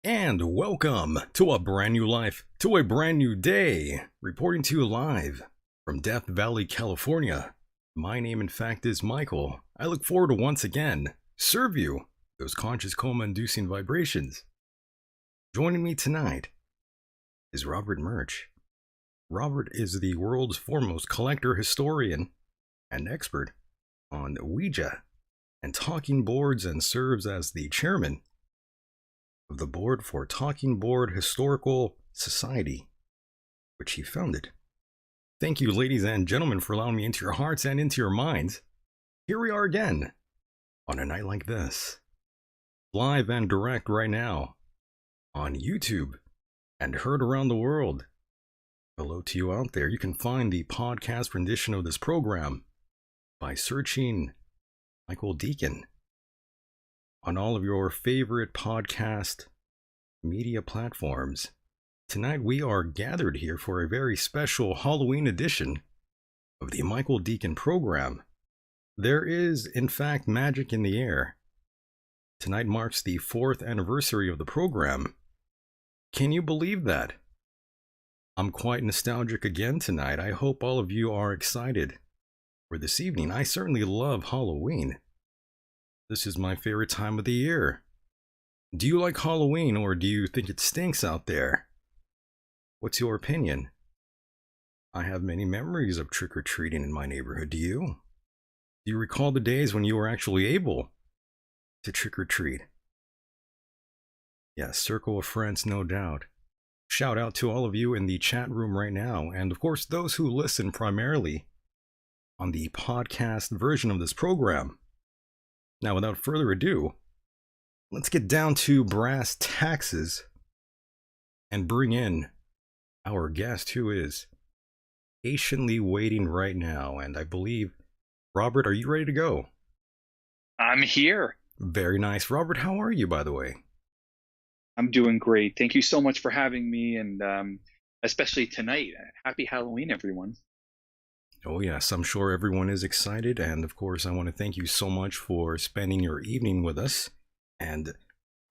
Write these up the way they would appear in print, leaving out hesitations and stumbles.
And welcome to a brand new life, to a brand new day, reporting to you live from Death Valley, California. My name, in fact, is Michael. I look forward to once again serve you those conscious coma-inducing vibrations. Joining me tonight is Robert Murch. Robert is the world's foremost collector, historian, and expert on Ouija and talking boards, and serves as the chairman of the board for Talking Board Historical Society, which he founded. Thank you, ladies and gentlemen, for allowing me into your hearts and into your minds. Here we are again on a night like this, live and direct right now on YouTube and heard around the world. Hello to you out there. You can find the podcast rendition of this program by searching Michael Decon on all of your favorite podcast media platforms. Tonight we are gathered here for a very special Halloween edition of the Michael Decon program. There is, in fact, magic in the air. Tonight marks the 4th anniversary of the program. Can you believe that? I'm quite nostalgic again tonight. I hope all of you are excited for this evening. I certainly love Halloween. This is my favorite time of the year. Do you like Halloween, or do you think it stinks out there? What's your opinion? I have many memories of trick-or-treating in my neighborhood. Do you? Do you recall the days when you were actually able to trick-or-treat? Yes, circle of friends, no doubt. Shout out to all of you in the chat room right now, and of course those who listen primarily on the podcast version of this program. Now, without further ado, let's get down to brass taxes and bring in our guest, who is patiently waiting right now. And I believe, Robert, are you ready to go? I'm here. Very nice. Robert, how are you, by the way? I'm doing great. Thank you so much for having me, and especially tonight. Happy Halloween, everyone. Oh, yes, I'm sure everyone is excited. And of course, I want to thank you so much for spending your evening with us. And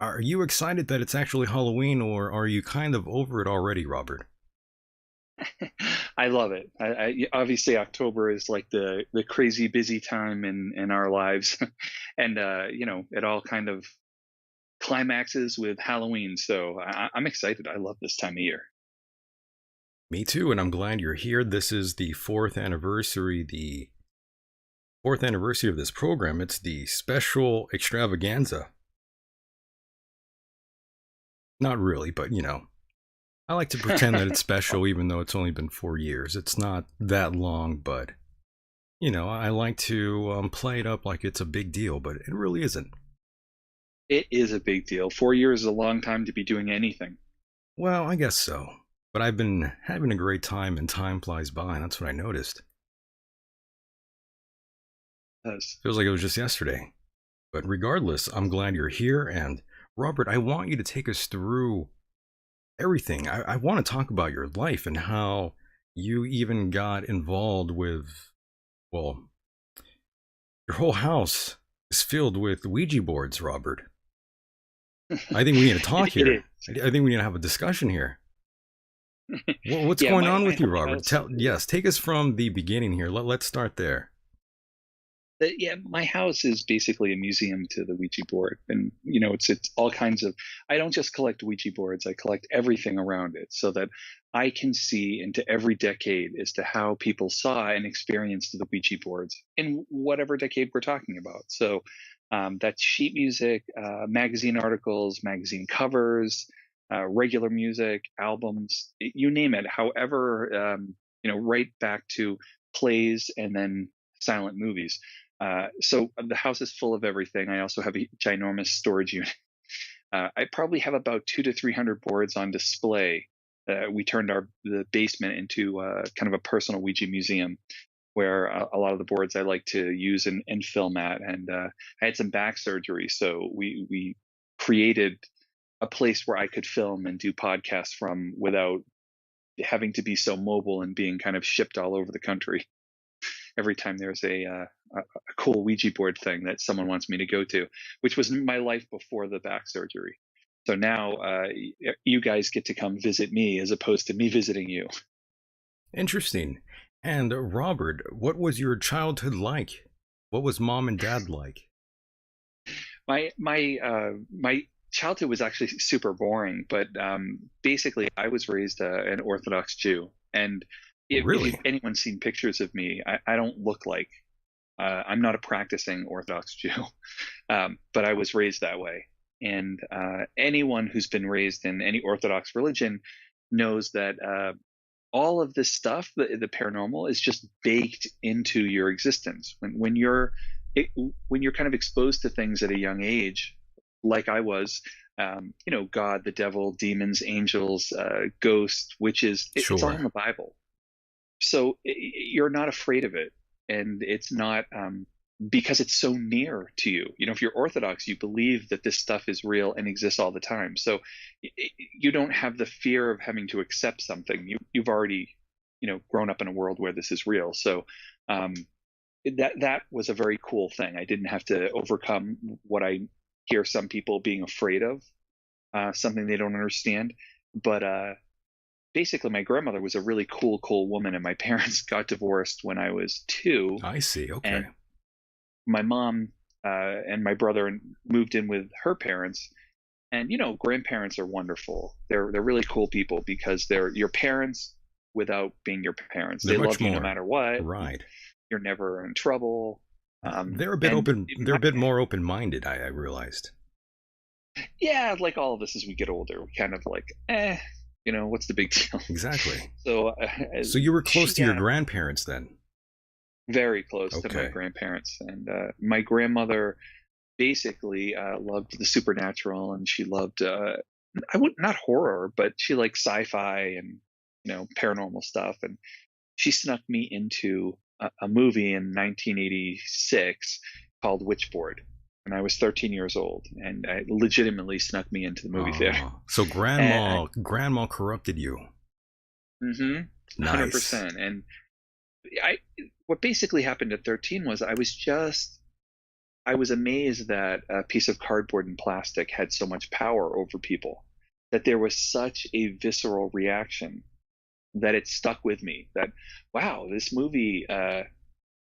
are you excited that it's actually Halloween, or are you kind of over it already, Robert? I love it. Obviously, October is like the crazy busy time in our lives, and it all kind of climaxes with Halloween. So I'm excited. I love this time of year. Me too, and I'm glad you're here. This is the fourth anniversary of this program. It's the special extravaganza. Not really, but I like to pretend that it's special even though it's only been 4 years. It's not that long, but I like to play it up like it's a big deal, but it really isn't. It is a big deal. 4 years is a long time to be doing anything. Well, I guess so. But I've been having a great time, and time flies by, and that's what I noticed. Yes. Feels like it was just yesterday. But regardless, I'm glad you're here, and Robert, I want you to take us through everything. I want to talk about your life and how you even got involved with, well, your whole house is filled with Ouija boards, Robert. I think we need to talk here. I think we need to have a discussion here. What's going on with you, Robert? Take us from the beginning here. Let's start there. My house is basically a museum to the Ouija board, and it's all kinds of. I don't just collect Ouija boards; I collect everything around it, so that I can see into every decade as to how people saw and experienced the Ouija boards in whatever decade we're talking about. So that's sheet music, magazine articles, magazine covers, regular music, albums, you name it. However, right back to plays and then silent movies. So the house is full of everything. I also have a ginormous storage unit. I probably have about 200 to 300 boards on display. We turned the basement into kind of a personal Ouija museum, where a lot of the boards I like to use and film at. And I had some back surgery, so we created a place where I could film and do podcasts from without having to be so mobile and being kind of shipped all over the country every time there's a cool Ouija board thing that someone wants me to go to, which was my life before the back surgery. So now you guys get to come visit me as opposed to me visiting you. Interesting. And Robert, what was your childhood like? What was mom and dad like? My childhood was actually super boring, but basically I was raised an Orthodox Jew, and if anyone's seen pictures of me, I don't look like I'm not a practicing Orthodox Jew, but I was raised that way. And anyone who's been raised in any Orthodox religion knows that all of this stuff, the paranormal, is just baked into your existence. When you're kind of exposed to things at a young age, like I was, God, the devil, demons, angels, ghosts, witches, it's all in the Bible. So you're not afraid of it. And it's not because it's so near to you. If you're Orthodox, you believe that this stuff is real and exists all the time. So you don't have the fear of having to accept something. You've already, grown up in a world where this is real. So that was a very cool thing. I didn't have to overcome what I hear some people being afraid of, something they don't understand. But basically, my grandmother was a really cool woman, and my parents got divorced when I was 2. I see. Okay. And my mom and my brother moved in with her parents. And grandparents are wonderful. They're really cool people because they're your parents without being your parents. They love you no matter what. Right. You're never in trouble. They're a bit open. They're a bit more open-minded. I realized. Yeah, like all of us as we get older, we kind of like, what's the big deal? Exactly. So you were close to your grandparents then? very close to my Okay. grandparents. And my grandmother basically loved the supernatural, and she loved I would not horror, but she liked sci-fi and paranormal stuff. And she snuck me into a movie in 1986 called Witchboard. And I was 13 years old, and I legitimately snuck me into the movie theater. So And grandma corrupted you. Nice. 100%. And I, what basically happened at 13 was I was amazed that a piece of cardboard and plastic had so much power over people, that there was such a visceral reaction that it stuck with me. That wow, this movie, you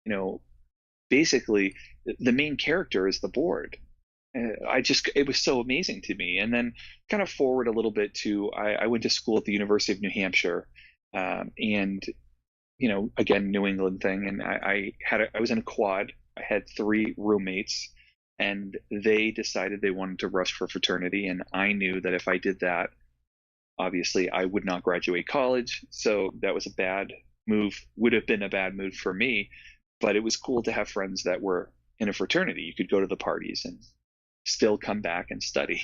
know, basically the main character is the board. It was so amazing to me. And then kind of forward a little bit to I went to school at the University of New Hampshire, and again, New England thing. And I was in a quad. I had three roommates, and they decided they wanted to rush for fraternity. And I knew that if I did that, obviously I would not graduate college. So that was a bad move, would have been a bad move for me. But it was cool to have friends that were in a fraternity. You could go to the parties and still come back and study.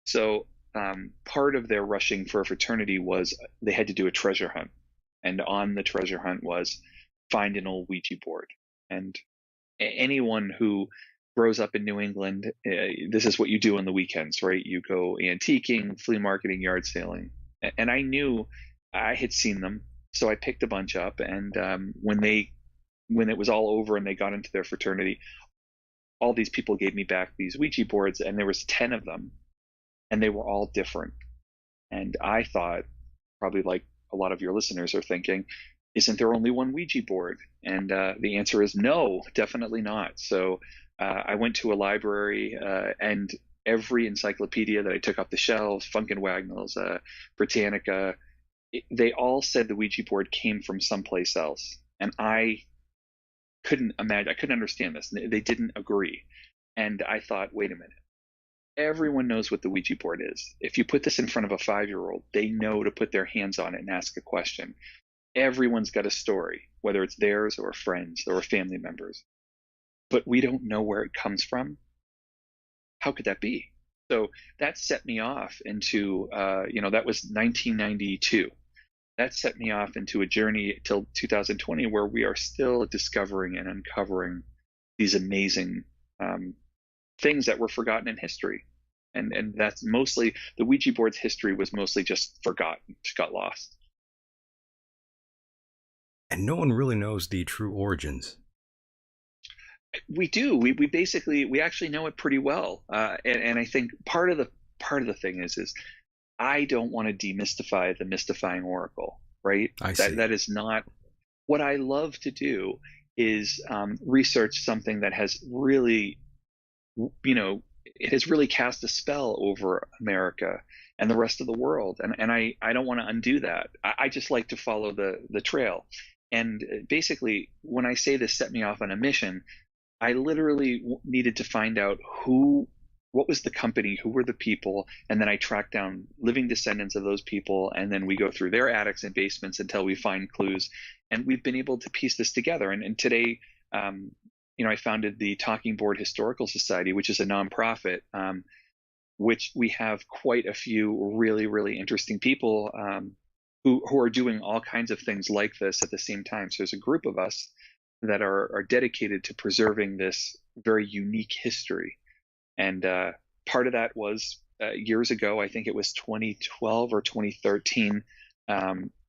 So part of their rushing for a fraternity was they had to do a treasure hunt. And on the treasure hunt was find an old Ouija board. And anyone who grows up in New England, this is what you do on the weekends, right? You go antiquing, flea marketing, yard sailing. And I knew I had seen them, so I picked a bunch up. And when it was all over and they got into their fraternity, all these people gave me back these Ouija boards, and there was 10 of them, and they were all different. And I thought, probably like a lot of your listeners are thinking, isn't there only one Ouija board? And the answer is no, definitely not. So I went to a library, and every encyclopedia that I took off the shelves, Funkin' Wagnalls, Britannica, they all said the Ouija board came from someplace else. And I couldn't understand this. They didn't agree. And I thought, wait a minute. Everyone knows what the Ouija board is. If you put this in front of a 5-year-old, they know to put their hands on it and ask a question. Everyone's got a story, whether it's theirs or a friend's or a family member's, but we don't know where it comes from. How could that be? So that set me off into, that was 1992. That set me off into a journey till 2020, where we are still discovering and uncovering these amazing things that were forgotten in history. And that's mostly the Ouija board's history was mostly just forgotten, just got lost. And no one really knows the true origins. We do. We actually know it pretty well. And I think part of the thing is I don't want to demystify the mystifying oracle, right? I see. That is not what I love to do. Is research something that has really, it has really cast a spell over America and the rest of the world. And I don't want to undo that. I just like to follow the trail. And basically, when I say this set me off on a mission, I literally needed to find out what was the company, who were the people, and then I tracked down living descendants of those people, and then we go through their attics and basements until we find clues. And we've been able to piece this together. And today, I founded the Talking Board Historical Society, which is a nonprofit, which we have quite a few really, really interesting people who are doing all kinds of things like this at the same time. So there's a group of us that are dedicated to preserving this very unique history. And part of that was years ago, I think it was 2012 or 2013,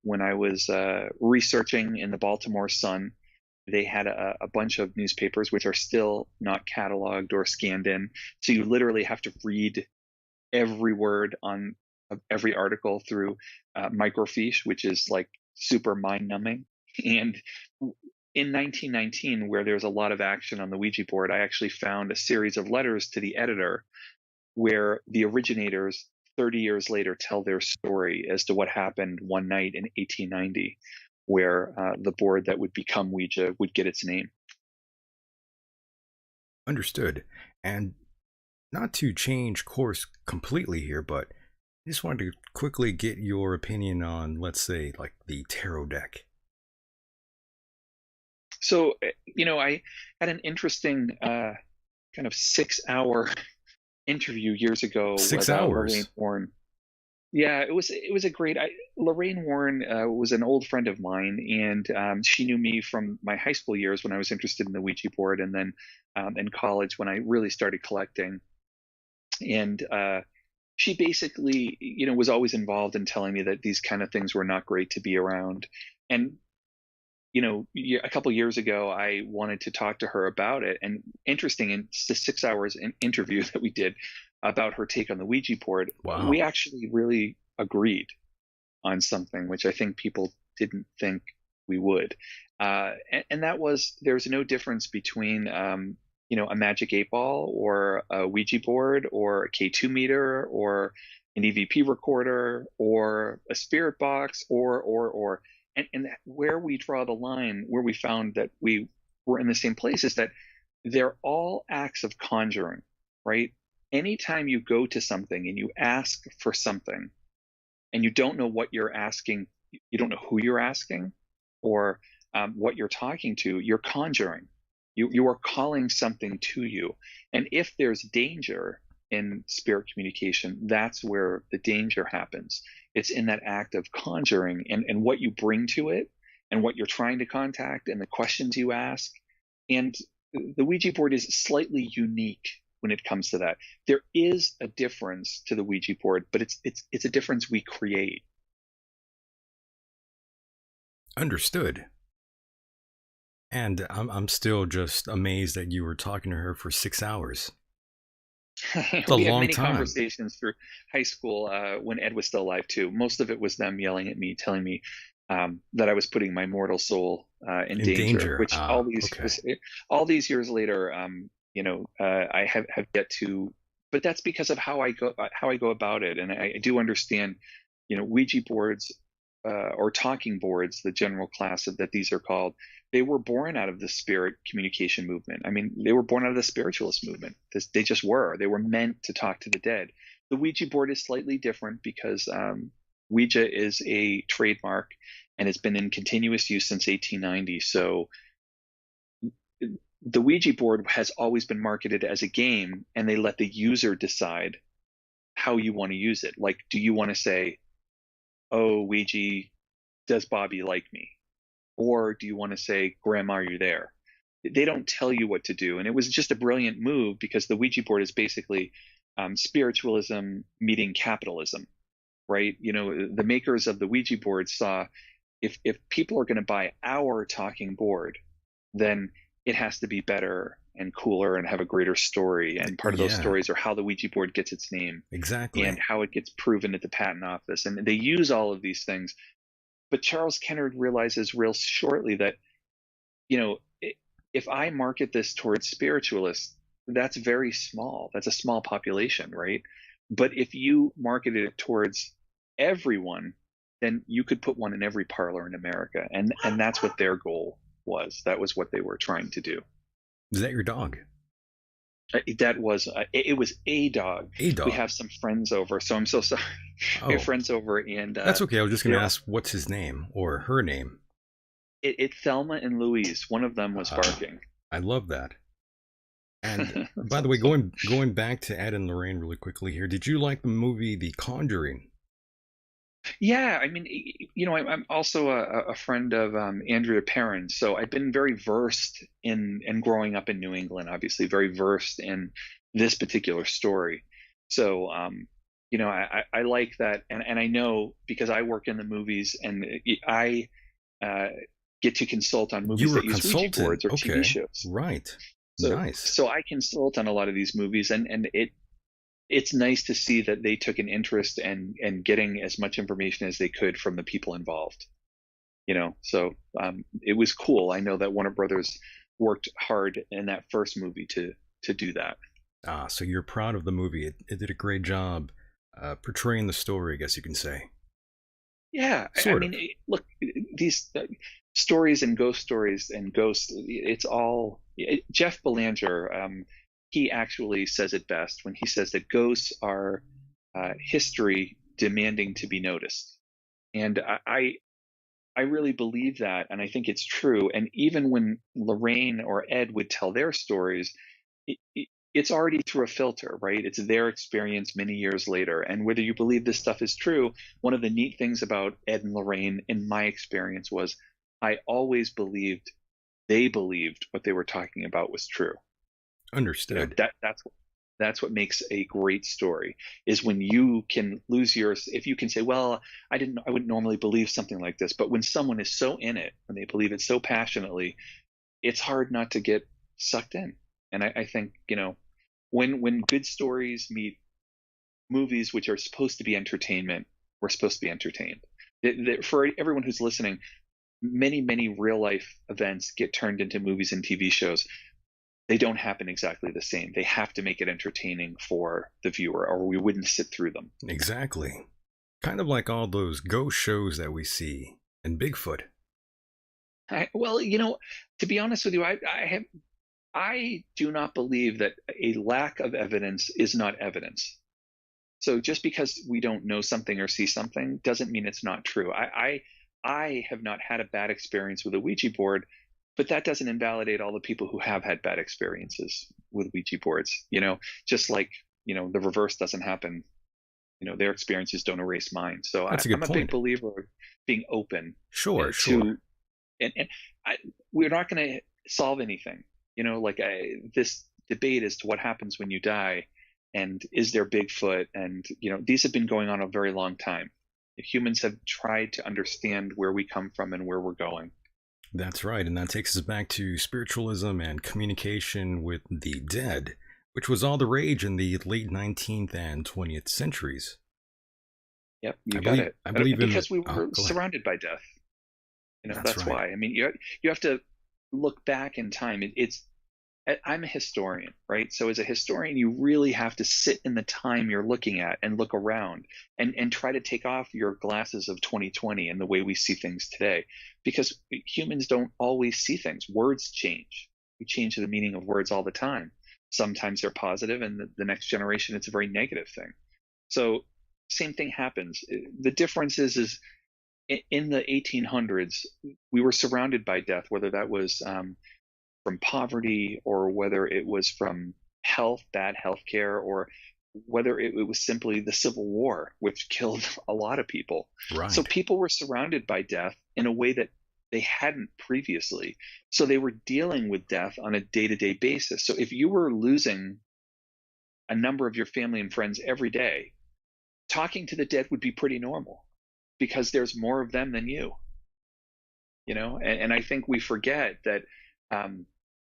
when I was researching in the Baltimore Sun. They had a bunch of newspapers which are still not cataloged or scanned in. So you literally have to read every word on every article through microfiche, which is like super mind-numbing. And in 1919, where there's a lot of action on the Ouija board, I actually found a series of letters to the editor where the originators 30 years later tell their story as to what happened one night in 1890, where the board that would become Ouija would get its name. Understood. And not to change course completely here, but I just wanted to quickly get your opinion on, let's say, like the tarot deck. So, I had an interesting kind of 6 hour interview years ago 6 about Lorraine hours. Warren. Yeah, it was a great. Lorraine Warren was an old friend of mine, and she knew me from my high school years when I was interested in the Ouija board, and then in college when I really started collecting. And she basically, was always involved in telling me that these kind of things were not great to be around. And a couple years ago, I wanted to talk to her about it. And interesting, in the 6 hours interview that we did about her take on the Ouija board, we Wow. actually really agreed on something, which I think people didn't think we would. And that was there's no difference between, a magic 8 ball or a Ouija board or a K2 meter or an EVP recorder or a spirit box or. And where we draw the line, where we found that we were in the same place, is that they're all acts of conjuring, right? Anytime you go to something and you ask for something, and you don't know what you're asking, you don't know who you're asking or what you're talking to, you're conjuring. You are calling something to you. And if there's danger in spirit communication, that's where the danger happens. It's in that act of conjuring and what you bring to it and what you're trying to contact and the questions you ask. And the Ouija board is slightly unique when it comes to that. There is a difference to the Ouija board, but it's a difference we create. Understood. And I'm still just amazed that you were talking to her for 6 hours. It's a We had long many time. conversations through high school when Ed was still alive too. Most of it was them yelling at me, telling me that I was putting my mortal soul in In danger. danger. Which Ah, okay. all these years later, I have yet to. But that's because of how I go about it, and I do understand. Ouija boards or talking boards, the general class that these are called, they were born out of the spirit communication movement. I mean, they were born out of the spiritualist movement. They just were. They were meant to talk to the dead. The Ouija board is slightly different because Ouija is a trademark and has been in continuous use since 1890. So the Ouija board has always been marketed as a game, and they let the user decide how you want to use it. Like, do you want to say, "Oh, Ouija, does Bobby like me?" Or do you want to say, "Grandma, are you there?" They don't tell you what to do. And it was just a brilliant move because the Ouija board is basically spiritualism meeting capitalism, right? The makers of the Ouija board saw, if people are going to buy our talking board, then it has to be better and cooler and have a greater story. And part of those Yeah, stories are how the Ouija board gets its name and exactly. how it gets proven at the patent office. And they use all of these things. But Charles Kennard realizes real shortly that, you know, if I market this towards spiritualists, that's very small. That's a small population, right? But if you marketed it towards everyone, then you could put one in every parlor in America. And that's what their goal was. That was what they were trying to do. Is that your dog? That was it was a dog. A We dog. have some friends over, so I'm so sorry. We have Oh, friends over, and that's okay. I was just going to they're ask what's his name or her name. it Thelma and Louise. One of them was Ah, barking. I love that. And That's by the way, awesome. going back to Ed and Lorraine really quickly here, did you like the movie The Conjuring? Yeah, I mean, I'm also a friend of Andrea Perrin, so I've been very versed in growing up in New England, obviously very versed in this particular story. So, I like that, and I know because I work in the movies, and I uh, get to consult on You movies were a that use Ouija consultant. boards or TV Okay. shows. Right. So, Nice. so I consult on a lot of these movies, and it's nice to see that they took an interest and getting as much information as they could from the people involved. So it was cool. I know that Warner Brothers worked hard in that first movie to do that. Ah, so you're proud of the movie. It did a great job portraying the story, I guess you can say. Yeah, I Sort mean, of. look, these stories and ghosts. It's all Jeff Belanger. He actually says it best when he says that ghosts are history demanding to be noticed. And I really believe that, and I think it's true. And even when Lorraine or Ed would tell their stories, it's already through a filter, right? It's their experience many years later. And whether you believe this stuff is true, one of the neat things about Ed and Lorraine, in my experience, was I always believed they believed what they were talking about was true. Understood. That's what makes a great story, is when you can lose your, if you can say, well, I wouldn't normally believe something like this, but when someone is so in it, when they believe it so passionately, it's hard not to get sucked in. And I think, when good stories meet movies which are supposed to be entertainment, we're supposed to be entertained. For everyone who's listening, many real life events get turned into movies and TV shows. They don't happen exactly the same. They have to make it entertaining for the viewer, or we wouldn't sit through them. Exactly. Kind of like all those ghost shows that we see and Bigfoot. Well, to be honest with you, I do not believe that a lack of evidence is not evidence. So just because we don't know something or see something doesn't mean it's not true. I have not had a bad experience with a Ouija board, but that doesn't invalidate all the people who have had bad experiences with Ouija boards. Just like, the reverse doesn't happen. Their experiences don't erase mine. So That's a good I'm a big point. believer of being open Sure, to, sure. we're not going to solve anything. This debate as to what happens when you die, and is there Bigfoot, and these have been going on a very long time. Humans have tried to understand where we come from and where we're going. That's right, and that takes us back to spiritualism and communication with the dead, which was all the rage in the late 19th and 20th centuries. Yep, you got it. I believe in because we were go ahead. surrounded by death. That's right. why. I mean, you have to look back in time. I'm a historian, right? So as a historian, you really have to sit in the time you're looking at and look around and try to take off your glasses of 2020 and the way we see things today, because humans don't always see things. Words change. We change the meaning of words all the time. Sometimes they're positive, and the next generation, it's a very negative thing. So same thing happens. The difference is in the 1800s, we were surrounded by death, whether that was from poverty, or whether it was from bad health care, or whether it was simply the Civil War, which killed a lot of people. So Right. people were surrounded by death in a way that they hadn't previously. So they were dealing with death on a day-to-day basis. So if you were losing a number of your family and friends every day, talking to the dead would be pretty normal, because there's more of them than you. And I think we forget that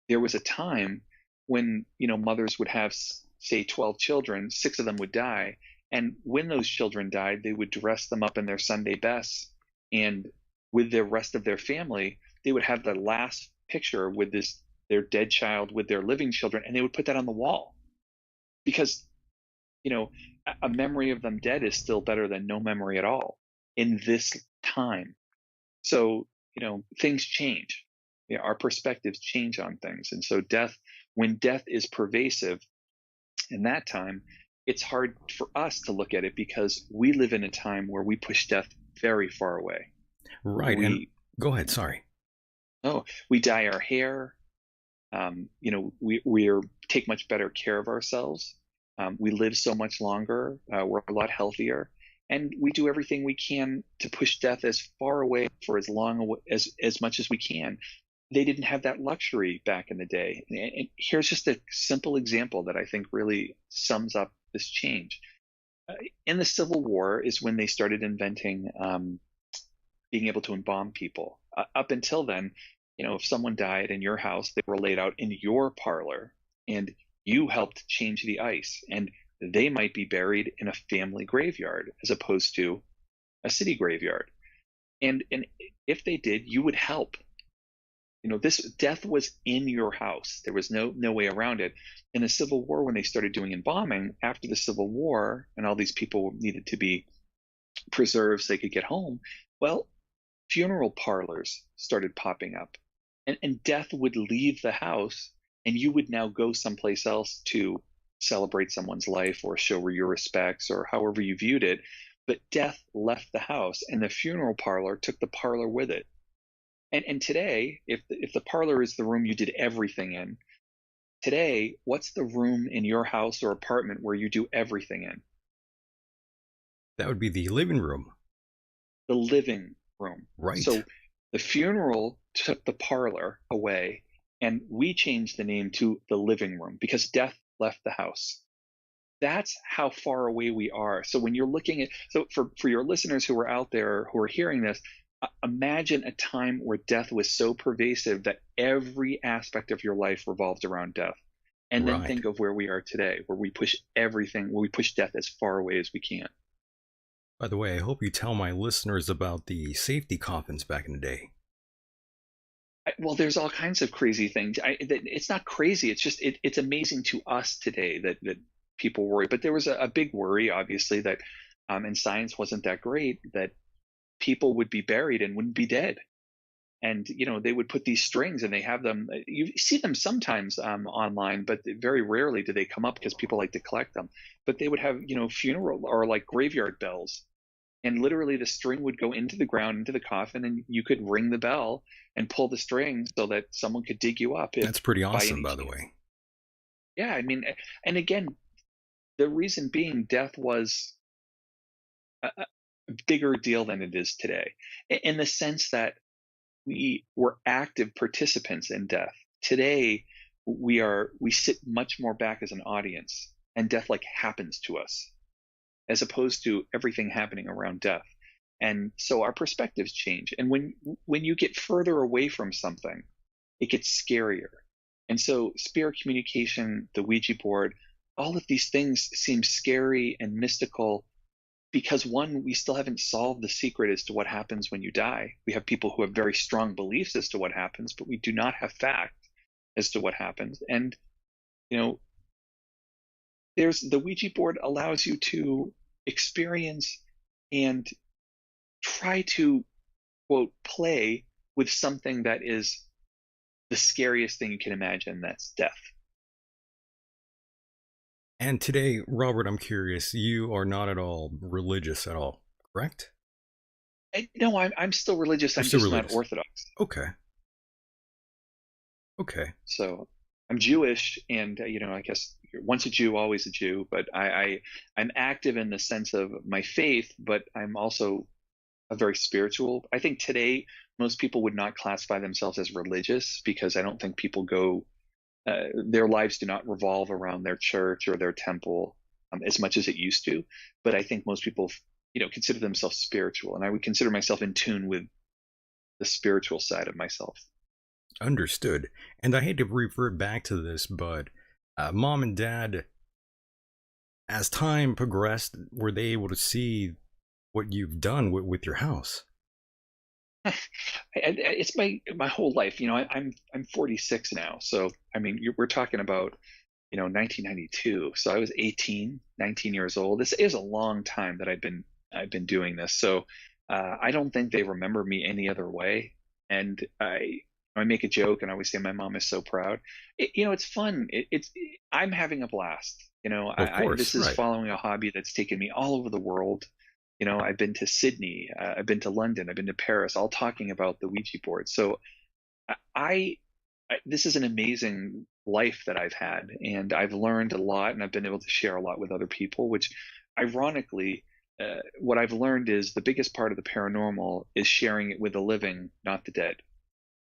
there was a time when mothers would have, say, 12 children, 6 of them would die, and when those children died, they would dress them up in their Sunday best, and with the rest of their family, they would have the last picture with their dead child with their living children, and they would put that on the wall, because a memory of them dead is still better than no memory at all in this time. So things change. Our perspectives change on things. And so when death is pervasive in that time, it's hard for us to look at it, because we live in a time where we push death very far away. Right. And go ahead, sorry. We dye our hair. We take much better care of ourselves. We live so much longer. We're a lot healthier. And we do everything we can to push death as far away for as much as we can. They didn't have that luxury back in the day. And here's just a simple example that I think really sums up this change. In the Civil War is when they started inventing being able to embalm people. Up until then, if someone died in your house, they were laid out in your parlor, and you helped change the ice. And they might be buried in a family graveyard as opposed to a city graveyard. And if they did, you would help. This death was in your house. There was no way around it. In the Civil War, when they started doing embalming, after the Civil War, and all these people needed to be preserved so they could get home, well, funeral parlors started popping up, and death would leave the house, and you would now go someplace else to celebrate someone's life or show your respects, or however you viewed it. but death left the house, and the funeral parlor took the parlor with it. And today, if the parlor is the room you did everything in, today, what's the room in your house or apartment where you do everything in? That would be the living room. The living room. Right. So the funeral took the parlor away, and we changed the name to the living room because death left the house. That's how far away we are. So when you're looking at, so for your listeners who are out there who are hearing this, imagine a time where death was so pervasive that every aspect of your life revolved around death. And then Right. think of where we are today, where we push everything, where we push death as far away as we can. By the way, I hope you tell my listeners about the safety coffins back in the day. Well, there's all kinds of crazy things. It's not crazy. It's just it's amazing to us today that people worry. But there was a big worry, obviously, that and science wasn't that great, that people would be buried and wouldn't be dead. And they would put these strings, and they have them. You see them sometimes online, but very rarely do they come up because people like to collect them. But they would have funeral or like graveyard bells, and literally the string would go into the ground, into the coffin, and you could ring the bell and pull the string so that someone could dig you up if That's pretty by awesome, any by the chance. way. Yeah, I mean, and again, the reason being death was a bigger deal than it is today, in the sense that we were active participants in death. Today, we sit much more back as an audience, and death like happens to us, as opposed to everything happening around death. And so our perspectives change. And when you get further away from something, it gets scarier. And so spirit communication, the Ouija board, all of these things seem scary and mystical because one, we still haven't solved the secret as to what happens when you die. We have people who have very strong beliefs as to what happens, but we do not have fact as to what happens. And you know, there's the Ouija board allows you to experience and try to quote play with something that is the scariest thing you can imagine, that's death. And today, Robert, I'm curious, you are not at all religious at all, correct? No, I'm still religious. You're I'm still just not religious. Orthodox. Okay. Okay. So I'm Jewish, and I guess once a Jew, always a Jew. But I'm active in the sense of my faith, but I'm also a very spiritual. I think today most people would not classify themselves as religious because I don't think people go. Their lives do not revolve around their church or their temple as much as it used to. But I think most people, consider themselves spiritual, and I would consider myself in tune with the spiritual side of myself. Understood. And I hate to revert back to this, but mom and dad, as time progressed, were they able to see what you've done with your house? It's my whole life. I'm 46 now, so I mean, we're talking about 1992. So I was 18, 19 years old. This is a long time that I've been doing this. So I don't think they remember me any other way. And I make a joke, and I always say my mom is so proud. It's fun. I'm having a blast. Of This course, is right. following a hobby that's taken me all over the world. I've been to Sydney, I've been to London, I've been to Paris, all talking about the Ouija board. So I, this is an amazing life that I've had, and I've learned a lot, and I've been able to share a lot with other people. Which, ironically, what I've learned is the biggest part of the paranormal is sharing it with the living, not the dead.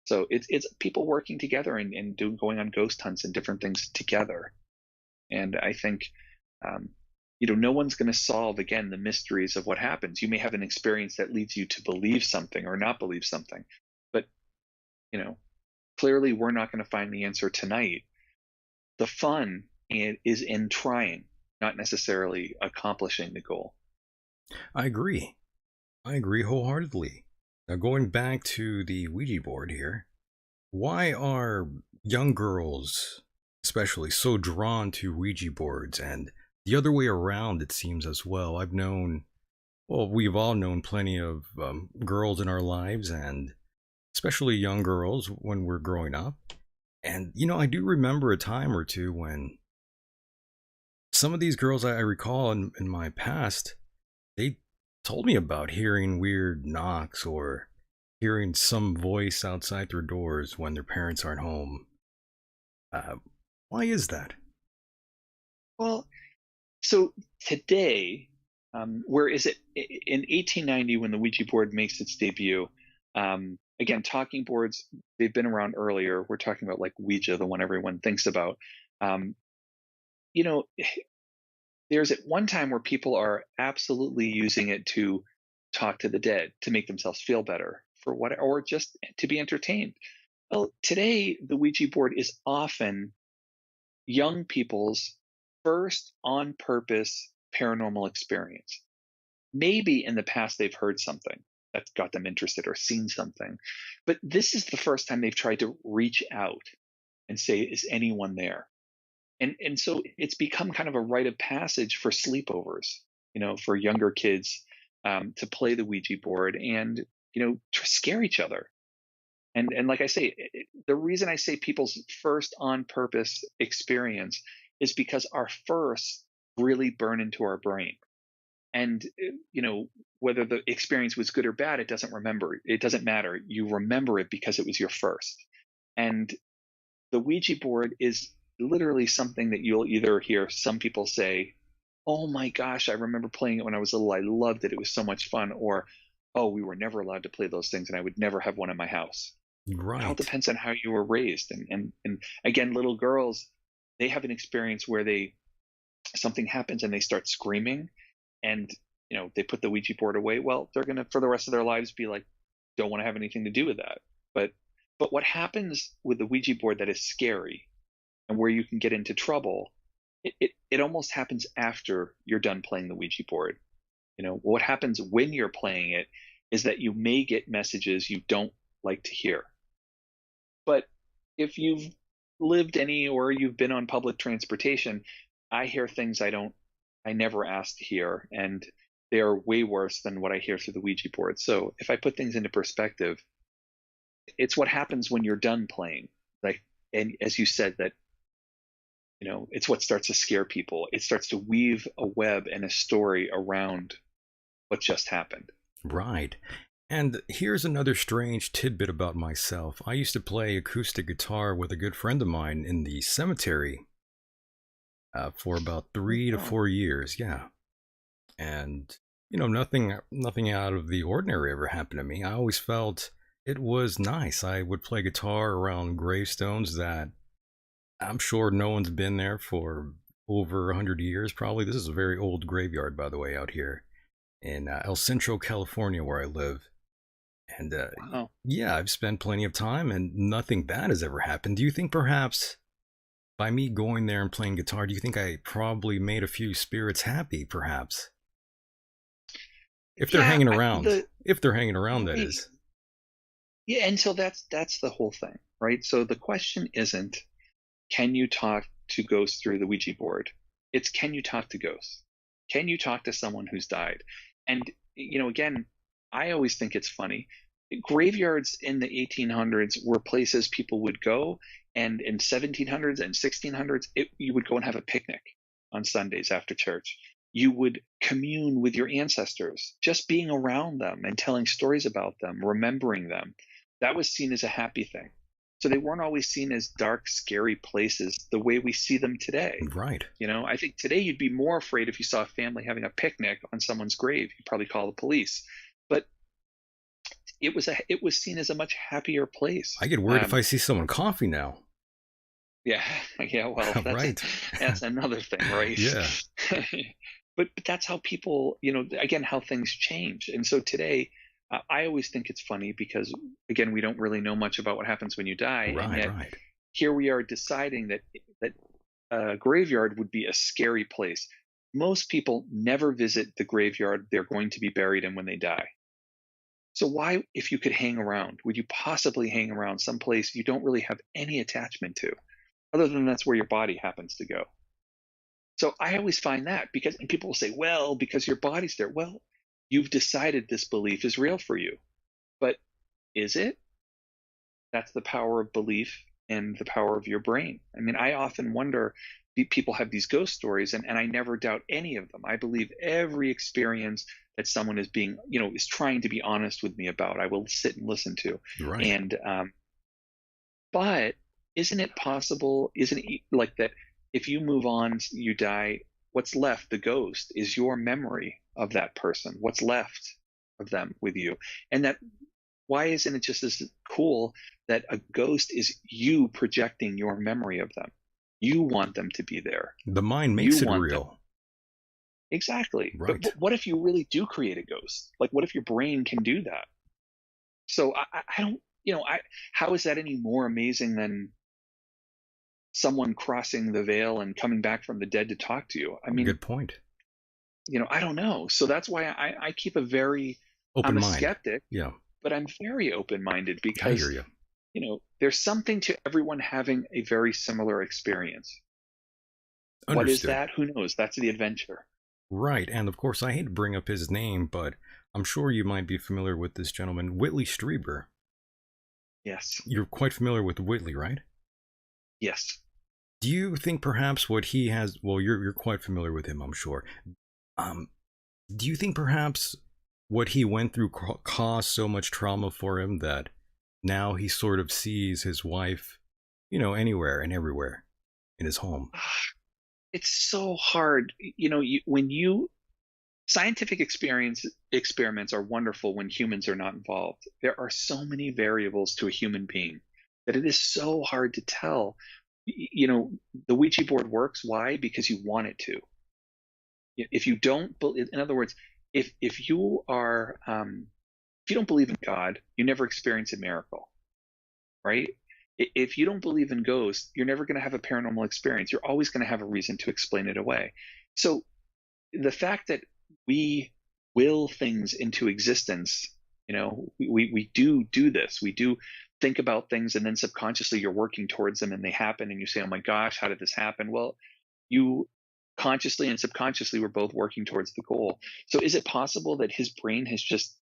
So it's people working together and going on ghost hunts and different things together. And I think um, no one's going to solve again the mysteries of what happens. You may have an experience that leads you to believe something or not believe something, but you know clearly we're not going to find the answer tonight. The fun is in trying, not necessarily accomplishing the goal. I agree. I agree wholeheartedly. Now, going back to the Ouija board here, why are young girls, especially, so drawn to Ouija boards and the other way around, it seems as well? Well, we've all known plenty of girls in our lives, and especially young girls when we're growing up. And, I do remember a time or two when some of these girls I recall in my past, they told me about hearing weird knocks or hearing some voice outside their doors when their parents aren't home. Uh, why is that? Well, so today, where is it? In 1890, when the Ouija board makes its debut, again, talking boards, they've been around earlier. We're talking about like Ouija, the one everyone thinks about. Um, you know, there's at one time where people are absolutely using it to talk to the dead, to make themselves feel better, for what, or just to be entertained. Well, today, the Ouija board is often young people's first on purpose paranormal experience. Maybe in the past they've heard something that got them interested or seen something, but this is the first time they've tried to reach out and say, is anyone there? And so it's become kind of a rite of passage for sleepovers, for younger kids, to play the Ouija board and to scare each other. And like I say, the reason I say people's first on purpose experience is because our firsts really burn into our brain. And whether the experience was good or bad, it doesn't matter. You remember it because it was your first. And the Ouija board is literally something that you'll either hear some people say, "Oh my gosh, I remember playing it when I was little. I loved it. It was so much fun." Or, "Oh, we were never allowed to play those things and I would never have one in my house." It all Right. depends on how you were raised. And again, little girls, they have an experience where something happens and they start screaming, and they put the Ouija board away. Well, they're gonna, for the rest of their lives, be like, don't want to have anything to do with that. But what happens with the Ouija board that is scary and where you can get into trouble, it almost happens after you're done playing the Ouija board. What happens when you're playing it is that you may get messages you don't like to hear. But if you've lived any, or you've been on public transportation, I hear things I never asked to hear, and they are way worse than what I hear through the Ouija board. So if I put things into perspective, it's what happens when you're done playing. Like, and as you said, that it's what starts to scare people. It starts to weave a web and a story around what just happened. Right. And here's another strange tidbit about myself. I used to play acoustic guitar with a good friend of mine in the cemetery for about three to Oh, 4 years. Yeah. And nothing out of the ordinary ever happened to me. I always felt it was nice. I would play guitar around gravestones that I'm sure no one's been there for over 100 years. Probably this is a very old graveyard, by the way, out here in El Centro, California, where I live. And wow. yeah, I've spent plenty of time, and nothing bad has ever happened. Do you think perhaps by me going there and playing guitar, do you think I probably made a few spirits happy? Perhaps if they're Yeah, hanging around. the If they're hanging around, that right. is. Yeah, and so that's the whole thing, right? So the question isn't, can you talk to ghosts through the Ouija board? It's, can you talk to ghosts? Can you talk to someone who's died? And again, I always think it's funny. Graveyards in the 1800s were places people would go, and in 1700s and 1600s, you would go and have a picnic on Sundays after church. You would commune with your ancestors, just being around them and telling stories about them, remembering them. That was seen as a happy thing. So they weren't always seen as dark, scary places the way we see them today. Right. I think today you'd be more afraid if you saw a family having a picnic on someone's grave. You'd probably call the police. But it was seen as a much happier place. I get worried if I see someone coughing now. Yeah, yeah. Well, that's Right. that's another thing, right? Yeah. But that's how people, again, how things change. And so today, I always think it's funny because, again, we don't really know much about what happens when you die, and Right. yet Right. here we are deciding that a graveyard would be a scary place. Most people never visit the graveyard they're going to be buried in when they die. So why, if you could hang around, would you possibly hang around someplace you don't really have any attachment to, other than that's where your body happens to go? So I always find that, because, and people will say, well, because your body's there. Well, you've decided this belief is real for you, but is it? That's the power of belief and the power of your brain. I mean, I often wonder, people have these ghost stories, and I never doubt any of them. I believe every experience that someone is being, is trying to be honest with me about. I will sit and listen to. Right. And but isn't it possible? Isn't it like that? If you move on, you die. What's left, the ghost, is your memory of that person. What's left of them with you, and that. Why isn't it just as cool that a ghost is you projecting your memory of them? You want them to be there. The mind You makes it want them. real. Exactly. Right. But what if you really do create a ghost? Like, what if your brain can do that? So I don't, how is that any more amazing than someone crossing the veil and coming back from the dead to talk to you? I mean, Good point. I don't know. So that's why I keep Open I'm a mind. skeptic, Yeah. but I'm very open-minded I because, hear you. there's something to everyone having a very similar experience. What is Understood. that? Who knows? That's the adventure. Right. And of course, I hate to bring up his name, but I'm sure you might be familiar with this gentleman, Whitley Strieber. Yes. You're quite familiar with Whitley, right? Yes. Do you think perhaps what he has, well, you're quite familiar with him, I'm sure. Do you think perhaps what he went through caused so much trauma for him that now he sort of sees his wife, anywhere and everywhere in his home? It's so hard. Scientific experiments are wonderful when humans are not involved. There are so many variables to a human being that it is so hard to tell. The Ouija board works. Why? Because you want it to. If you don't, in other words, if you are if you don't believe in God, you never experience a miracle, right? If you don't believe in ghosts, you're never going to have a paranormal experience. You're always going to have a reason to explain it away. So the fact that we will things into existence, we do this. We do think about things, and then subconsciously you're working towards them, and they happen, and you say, "Oh my gosh, how did this happen?" Well, you consciously and subconsciously were both working towards the goal. So is it possible that his brain has just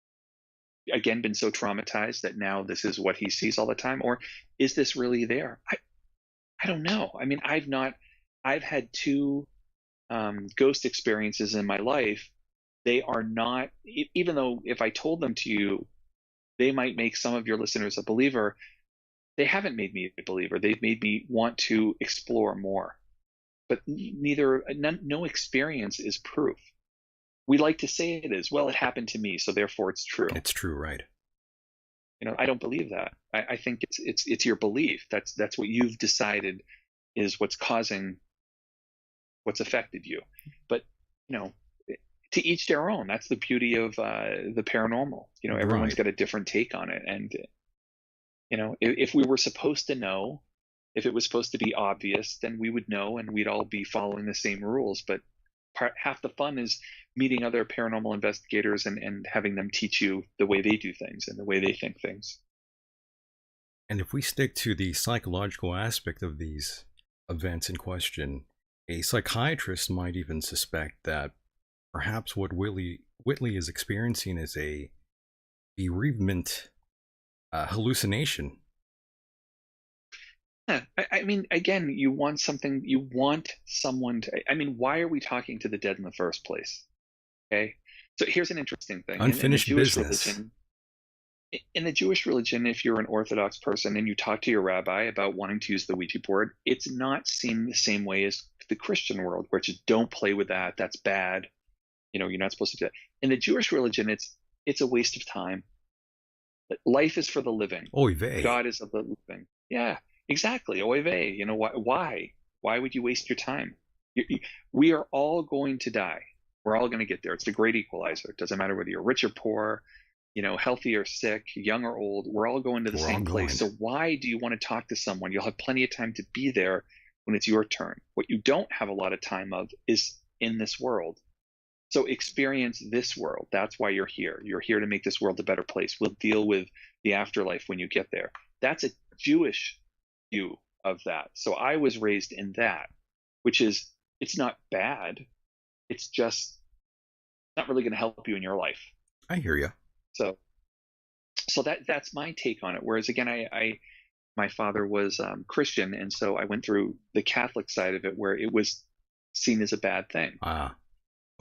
again been so traumatized that now this is what he sees all the time, or is this really there? I don't know. I mean, I've had two ghost experiences in my life. They are not, even though if I told them to you, they might make some of your listeners a believer. They haven't made me a believer. They've made me want to explore more. But no experience is proof. We like to say it is. Well, it happened to me, so therefore it's true. It's true, right? I don't believe that. I think it's your belief. That's what you've decided is what's causing what's affected you. But to each their own. That's the beauty of the paranormal. Everyone's Right. got a different take on it, and if we were supposed to know, if it was supposed to be obvious, then we would know, and we'd all be following the same rules. But half the fun is meeting other paranormal investigators and having them teach you the way they do things and the way they think things. And if we stick to the psychological aspect of these events in question, a psychiatrist might even suspect that perhaps what Whitley is experiencing is a bereavement hallucination. Yeah, I mean, again, you want someone to. I mean, why are we talking to the dead in the first place? Okay, so here's an interesting thing. Unfinished business. In the Jewish religion, if you're an Orthodox person and you talk to your rabbi about wanting to use the Ouija board, it's not seen the same way as the Christian world, where it's just don't play with that. That's bad. You're not supposed to do that. In the Jewish religion, it's a waste of time. Life is for the living. Oy vey. God is of the living. Yeah, exactly. Oy vey. Why? Why would you waste your time? We are all going to die. We're all going to get there. It's the great equalizer. It doesn't matter whether you're rich or poor, healthy or sick, young or old. We're all going to the same place. So why do you want to talk to someone? You'll have plenty of time to be there when it's your turn. What you don't have a lot of time of is in this world. So experience this world. That's why you're here. You're here to make this world a better place. We'll deal with the afterlife when you get there. That's a Jewish view of that. So I was raised in that, which is, it's not bad. It's just not really going to help you in your life. I hear you. So that's my take on it. Whereas again, my father was Christian, and so I went through the Catholic side of it, where it was seen as a bad thing.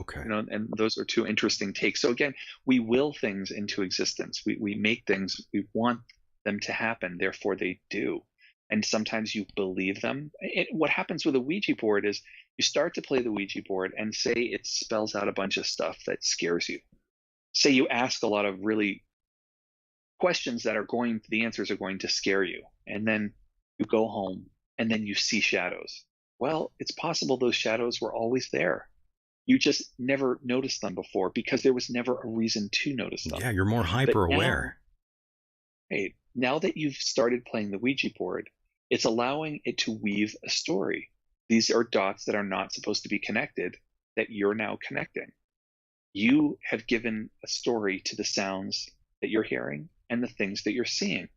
Okay. And those are two interesting takes. So again, we will things into existence. We make things, we want them to happen, therefore they do. And sometimes you believe them. What happens with a Ouija board is you start to play the Ouija board and say it spells out a bunch of stuff that scares you. Say you ask a lot of really questions that the answers are going to scare you. And then you go home and then you see shadows. Well, it's possible those shadows were always there. You just never noticed them before because there was never a reason to notice them. Yeah, you're more But hyper now, aware. hey, now that you've started playing the Ouija board, it's allowing it to weave a story. These are dots that are not supposed to be connected that you're now connecting. You have given a story to the sounds that you're hearing and the things that you're seeing.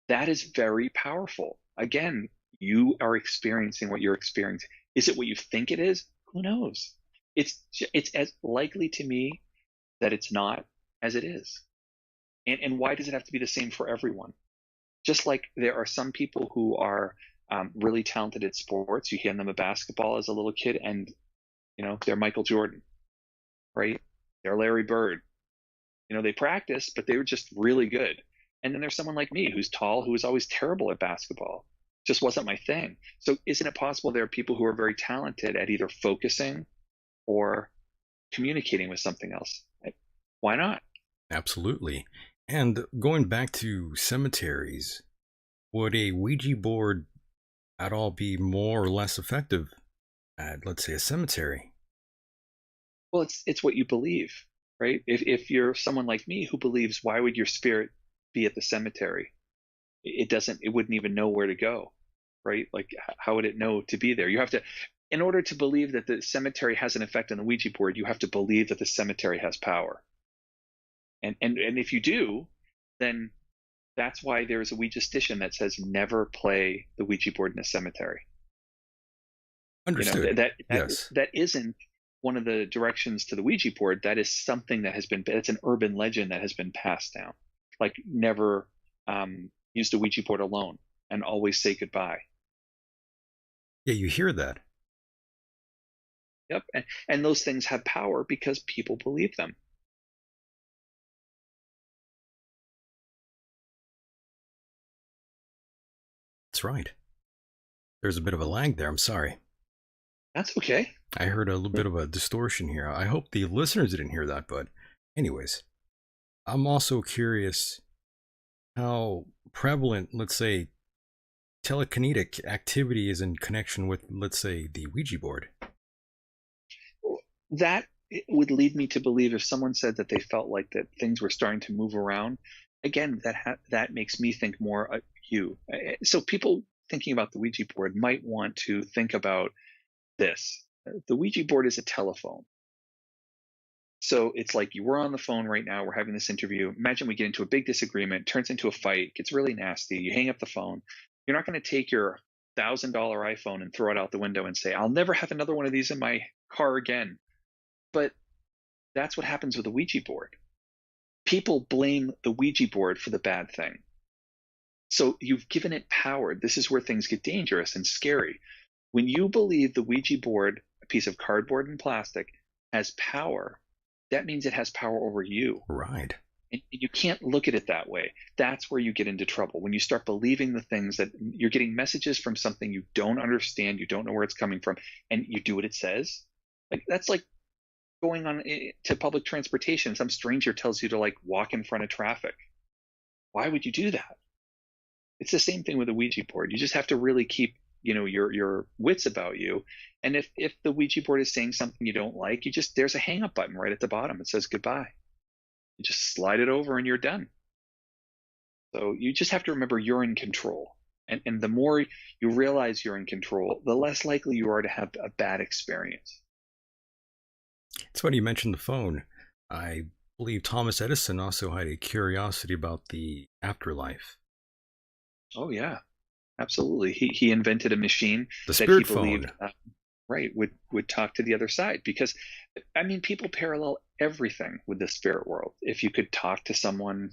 That is very powerful. Again, you are experiencing what you're experiencing. Is it what you think it is? Who knows? It's as likely to me that it's not as it is. And why does it have to be the same for everyone? Just like there are some people who are really talented at sports. You hand them a basketball as a little kid, and they're Michael Jordan, right? They're Larry Bird. They practice, but they were just really good. And then there's someone like me who's tall, who was always terrible at basketball. Just wasn't my thing. So isn't it possible there are people who are very talented at either focusing or communicating with something else? Why not? Absolutely. And going back to cemeteries, would a Ouija board at all be more or less effective at, let's say, a cemetery? Well, it's what you believe, right? If you're someone like me who believes, why would your spirit be at the cemetery? It wouldn't even know where to go, right? Like, how would it know to be there? You have to, in order to believe that the cemetery has an effect on the Ouija board, you have to believe that the cemetery has power. And if you do, then that's why there's a Ouija stition that says never play the Ouija board in a cemetery. Understood. That Yes. that isn't one of the directions to the Ouija board. That is something that it's an urban legend that has been passed down. Like, never use the Ouija board alone and always say goodbye. Yeah, you hear that. Yep. And those things have power because people believe them. That's right. There's a bit of a lag there. I'm sorry. That's okay. I heard a little bit of a distortion here. I hope the listeners didn't hear that, but anyways, I'm also curious how prevalent, let's say, telekinetic activity is in connection with, let's say, the Ouija board. That would lead me to believe if someone said that they felt like that things were starting to move around, again, that makes me think more you. So people thinking about the Ouija board might want to think about this. The Ouija board is a telephone. So it's like we're on the phone right now, we're having this interview. Imagine we get into a big disagreement, turns into a fight, gets really nasty. You hang up the phone. You're not going to take your $1,000 iPhone and throw it out the window and say, I'll never have another one of these in my car again. But that's what happens with the Ouija board. People blame the Ouija board for the bad thing. So you've given it power. This is where things get dangerous and scary. When you believe the Ouija board, a piece of cardboard and plastic, has power, that means it has power over you. Right. And you can't look at it that way. That's where you get into trouble. When you start believing the things that you're getting messages from something you don't understand, you don't know where it's coming from, and you do what it says. That's like going on to public transportation. Some stranger tells you to walk in front of traffic. Why would you do that? It's the same thing with a Ouija board. You just have to really keep your wits about you. And if the Ouija board is saying something you don't like, there's a hang up button right at the bottom. It says goodbye. You just slide it over and you're done. So you just have to remember you're in control. And the more you realize you're in control, the less likely you are to have a bad experience. It's funny you mentioned the phone. I believe Thomas Edison also had a curiosity about the afterlife. Oh yeah, absolutely. He invented a machine The that he spirit believed phone. right would talk to the other side, because people parallel everything with the spirit world. If you could talk to someone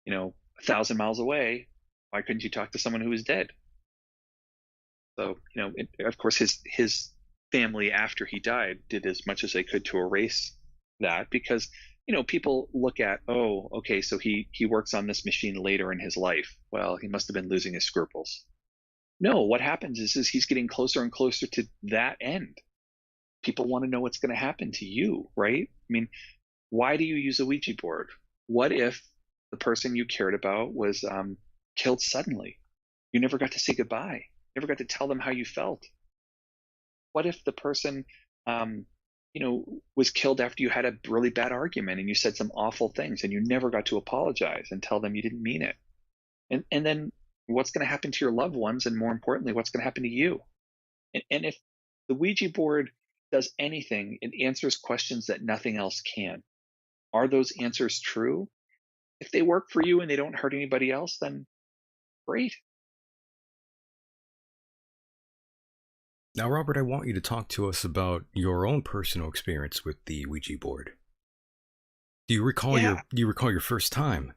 1,000 miles away, why couldn't you talk to someone who was dead? So of course his family after he died did as much as they could to erase that, because people look at, oh, okay, so he works on this machine later in his life. Well, he must have been losing his scruples. No, what happens is he's getting closer and closer to that end. People want to know what's going to happen to you, right? I mean, why do you use a Ouija board? What if the person you cared about was killed suddenly? You never got to say goodbye, never got to tell them how you felt. What if the person was killed after you had a really bad argument and you said some awful things and you never got to apologize and tell them you didn't mean it? And then what's going to happen to your loved ones, and more importantly, what's going to happen to you? And if the Ouija board does anything, it answers questions that nothing else can. Are those answers true? If they work for you and they don't hurt anybody else, then great. Now, Robert, I want you to talk to us about your own personal experience with the Ouija board. Do you recall Yeah, your first time?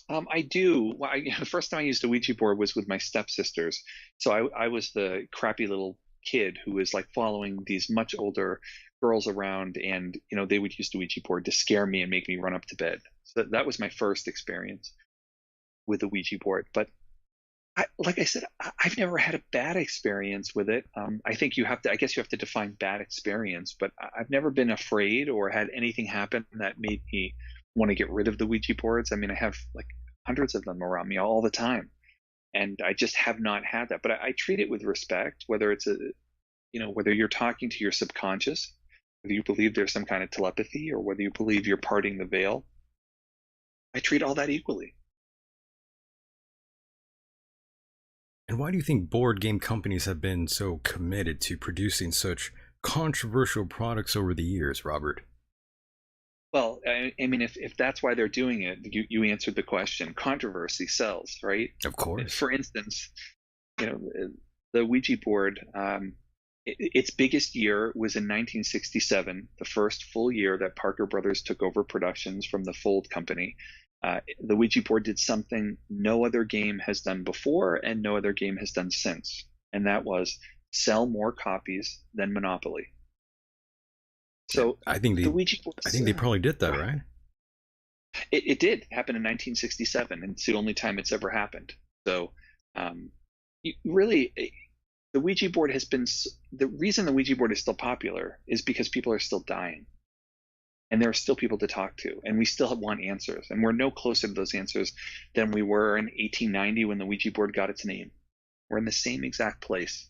I do. Well, the first time I used a Ouija board was with my stepsisters. So I was the crappy little kid who was like following these much older girls around, and they would use the Ouija board to scare me and make me run up to bed. So that was my first experience with the Ouija board. But like I said, I've never had a bad experience with it. I think I guess you have to define bad experience, but I've never been afraid or had anything happen that made me want to get rid of the Ouija boards. I mean, I have like hundreds of them around me all the time, and I just have not had that. But I treat it with respect, whether it's whether you're talking to your subconscious, whether you believe there's some kind of telepathy, or whether you believe you're parting the veil. I treat all that equally. And why do you think board game companies have been so committed to producing such controversial products over the years, Robert? Well, I mean, if that's why they're doing it, you answered the question. Controversy sells, right? Of course. For instance, the Ouija board, its biggest year was in 1967, the first full year that Parker Brothers took over productions from the Fold company. The Ouija board did something no other game has done before and no other game has done since, and that was sell more copies than Monopoly. Yeah, So the Ouija board, I think they probably did that, right? it did happen in 1967, and it's the only time it's ever happened. So really, the Ouija board has been the reason the Ouija board is still popular is because people are still dying, and there are still people to talk to, and we still want answers, and we're no closer to those answers than we were in 1890 when the Ouija board got its name. We're in the same exact place.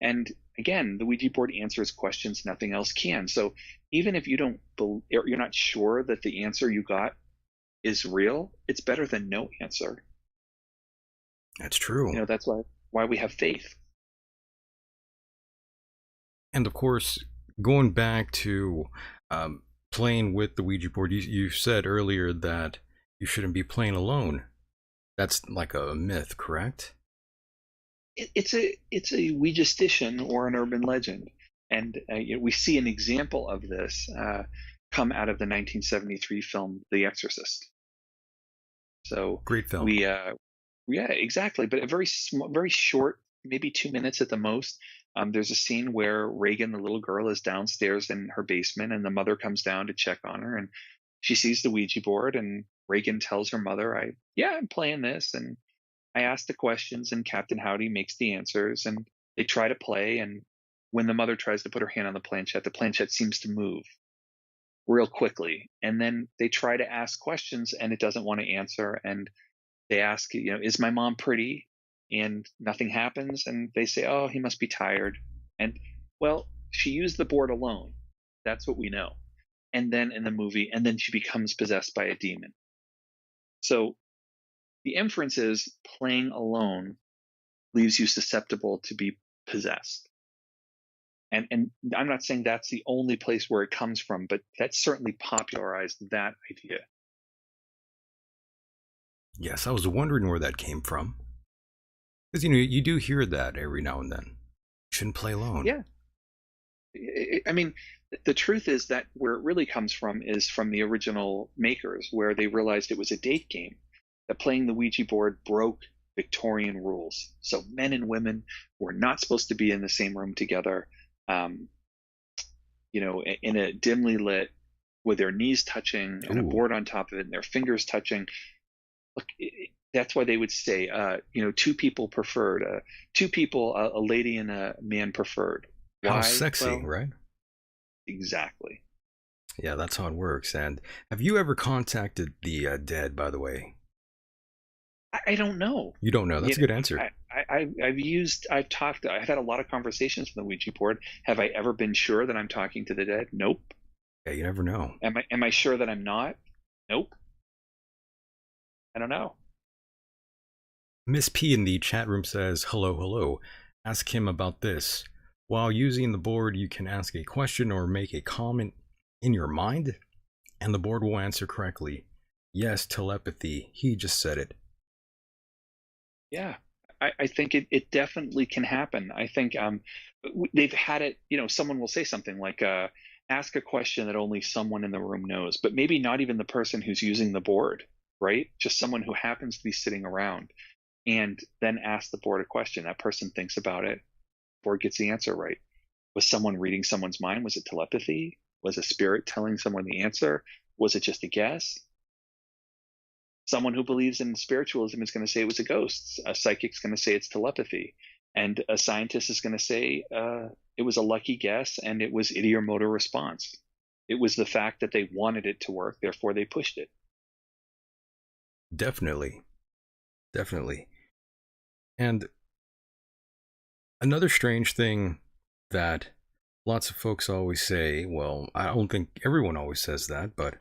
And again, the Ouija board answers questions nothing else can. So even if you're not sure that the answer you got is real, it's better than no answer. That's true. That's why we have faith. And of course, going back to playing with the Ouija board, you said earlier that you shouldn't be playing alone. That's like a myth, correct? It's a Ouija-stition or an urban legend, and we see an example of this come out of the 1973 film The Exorcist. So Great film. yeah, exactly. But a very short, maybe 2 minutes at the most. There's a scene where Reagan, the little girl, is downstairs in her basement, and the mother comes down to check on her, and she sees the Ouija board, and Reagan tells her mother, I'm playing this, and I ask the questions, and Captain Howdy makes the answers, and they try to play, and when the mother tries to put her hand on the planchette seems to move real quickly, and then they try to ask questions, and it doesn't want to answer, and they ask, is my mom pretty? And nothing happens, and they say, oh, he must be tired. And well, she used the board alone. That's what we know. And then in the movie, and then she becomes possessed by a demon. So the inference is playing alone leaves you susceptible to be possessed. And I'm not saying that's the only place where it comes from, but that certainly popularized that idea. Yes, I was wondering where that came from. Because, you do hear that every now and then. You shouldn't play alone. Yeah. I mean, the truth is that where it really comes from is from the original makers, where they realized it was a date game, that playing the Ouija board broke Victorian rules. So men and women were not supposed to be in the same room together. um, in a dimly lit, with their knees touching and a Ooh, board on top of it and their fingers touching. Look, that's why they would say, two people preferred, two people, a lady and a man preferred. how Why? sexy, Well, right? exactly. Yeah, that's how it works. And have you ever contacted the dead, by the way? I don't know. You don't know. That's a good answer. I've talked, I've had a lot of conversations on the Ouija board. Have I ever been sure that I'm talking to the dead? Nope. Yeah, you never know. Am I sure that I'm not? Nope. I don't know. Miss P in the chat room says, hello, hello. Ask him about this. While using the board, you can ask a question or make a comment in your mind, and the board will answer correctly. Yes, telepathy. He just said it. Yeah. I think it definitely can happen. I think they've had it, someone will say something like, ask a question that only someone in the room knows, but maybe not even the person who's using the board, right? Just someone who happens to be sitting around, and then ask the board a question. That person thinks about it, board gets the answer right. Was someone reading someone's mind? Was it telepathy? Was a spirit telling someone the answer? Was it just a guess? Someone who believes in spiritualism is going to say it was a ghost. A psychic's going to say it's telepathy. And a scientist is going to say it was a lucky guess and it was ideomotor response. It was the fact that they wanted it to work, therefore they pushed it. Definitely. Definitely. And another strange thing that lots of folks always say, well, I don't think everyone always says that, but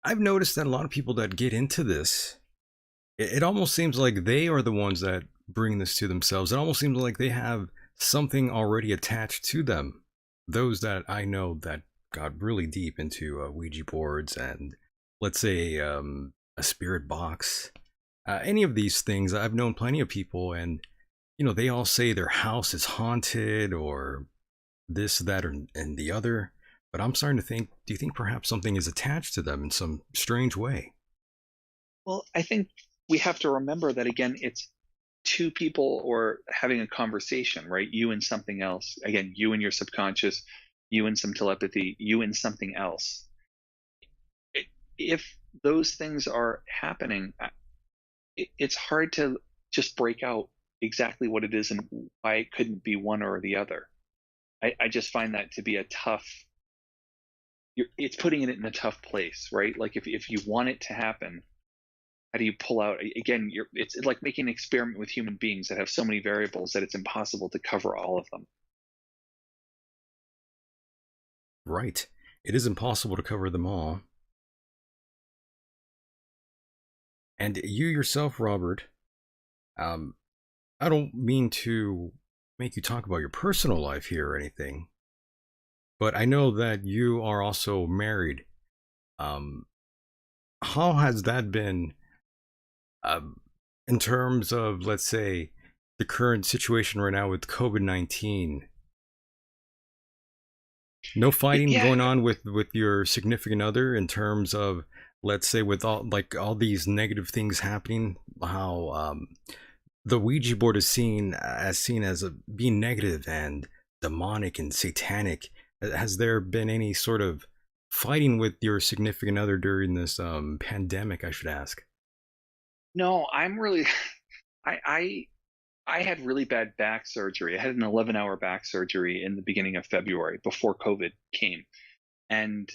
I've noticed that a lot of people that get into this, it almost seems like they are the ones that bring this to themselves. It almost seems like they have something already attached to them. Those that I know that got really deep into Ouija boards and, let's say, a spirit box, any of these things, I've known plenty of people, and they all say their house is haunted or this, that, or and the other. But I'm starting to think, do you think perhaps something is attached to them in some strange way? Well, I think we have to remember that, again, it's two people or having a conversation, right? You and something else. Again, you and your subconscious, you and some telepathy, you and something else. If those things are happening, it's hard to just break out exactly what it is and why it couldn't be one or the other. I just find that to be a tough. It's putting it in a tough place, right? Like if you want it to happen, how do you pull out again? It's like making an experiment with human beings that have so many variables that it's impossible to cover all of them. Right. It is impossible to cover them all. And you yourself, Robert, um, I don't mean to make you talk about your personal life here or anything, but I know that you are also married. Um, how has that been um, in terms of, let's say, the current situation right now with COVID-19? No fighting Yeah, going on with your significant other in terms of, let's say, with all these negative things happening, how the Ouija board is seen as being negative and demonic and satanic. Has there been any sort of fighting with your significant other during this pandemic, I should ask? no, I'm really. I I had really bad back surgery. I had an 11-hour back surgery in the beginning of February before COVID came, and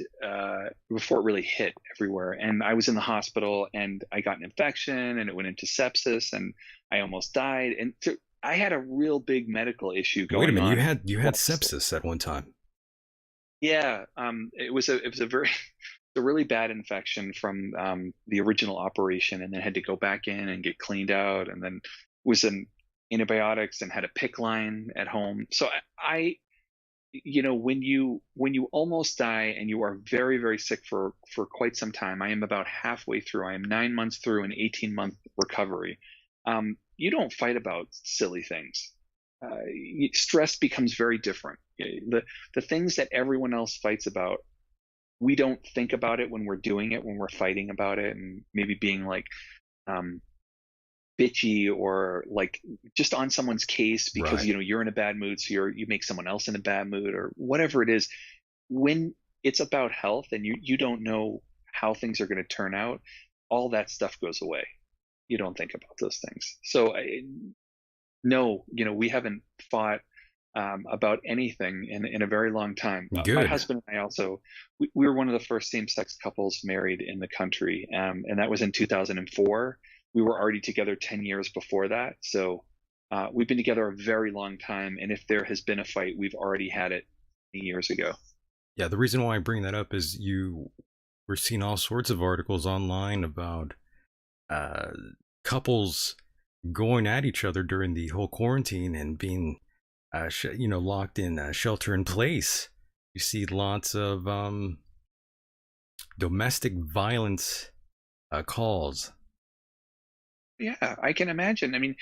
before it really hit everywhere. And I was in the hospital, and I got an infection, and it went into sepsis, and I almost died. And so I had a real big medical issue Wait a going minute, you on. had sepsis at one time. Yeah, it was a very a really bad infection from the original operation, and then had to go back in and get cleaned out, and then was in antibiotics and had a PICC line at home. So when you almost die and you are very very sick for quite some time. I am about halfway through. I am 9 months through an 18-month recovery. You don't fight about silly things. Stress becomes very different. The things that everyone else fights about, we don't think about it when we're doing it, when we're fighting about it, and maybe being like, um, bitchy or like just on someone's case because Right. you're in a bad mood, so you make someone else in a bad mood or whatever it is. When it's about health and you don't know how things are going to turn out, all that stuff goes away. You don't think about those things. So no, we haven't fought about anything in a very long time. My Good. husband and I also, we were one of the first same-sex couples married in the country, and that was in 2004. We were already together 10 years before that, so we've been together a very long time. And if there has been a fight, we've already had it years ago. Yeah, the reason why I bring that up is we're seeing all sorts of articles online about uh, couples going at each other during the whole quarantine and being, locked in shelter in place. You see lots of domestic violence calls. Yeah, I can imagine. I mean,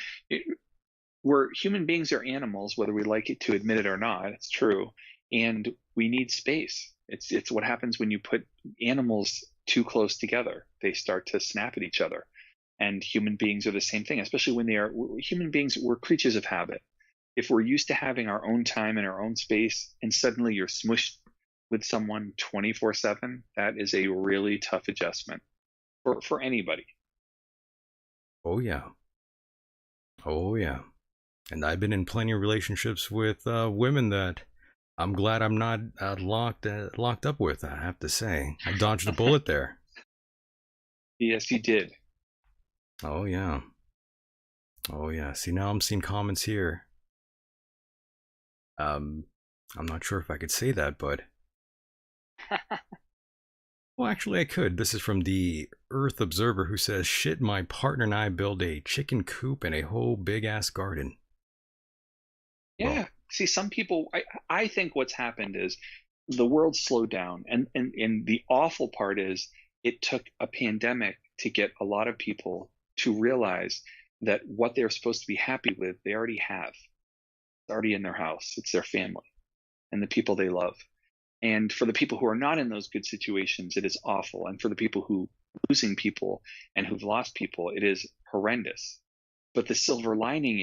we're human beings are animals, whether we like it to admit it or not. It's true, and we need space. It's what happens when you put animals too close together. They start to snap at each other, and human beings are the same thing. Especially when they are human beings, we're creatures of habit. If we're used to having our own time and our own space, and suddenly you're smushed with someone 24/7, that is a really tough adjustment for anybody. Oh yeah, oh yeah. And I've been in plenty of relationships with women that I'm glad I'm not locked up with. I have to say, I dodged a bullet there. Yes, you did. Oh yeah, oh yeah. See, now I'm seeing comments here. Um, I'm not sure if I could say that, but well, actually, I could. This is from the Earth Observer, who says, "Shit, my partner and I build a chicken coop and a whole big ass garden." Well, Yeah. See, some people, I think what's happened is the world slowed down. And the awful part is it took a pandemic to get a lot of people to realize that what they're supposed to be happy with, they already have. It's already in their house, it's their family and the people they love. And for the people who are not in those good situations, it is awful. And for the people who losing people and who've lost people, it is horrendous. But the silver lining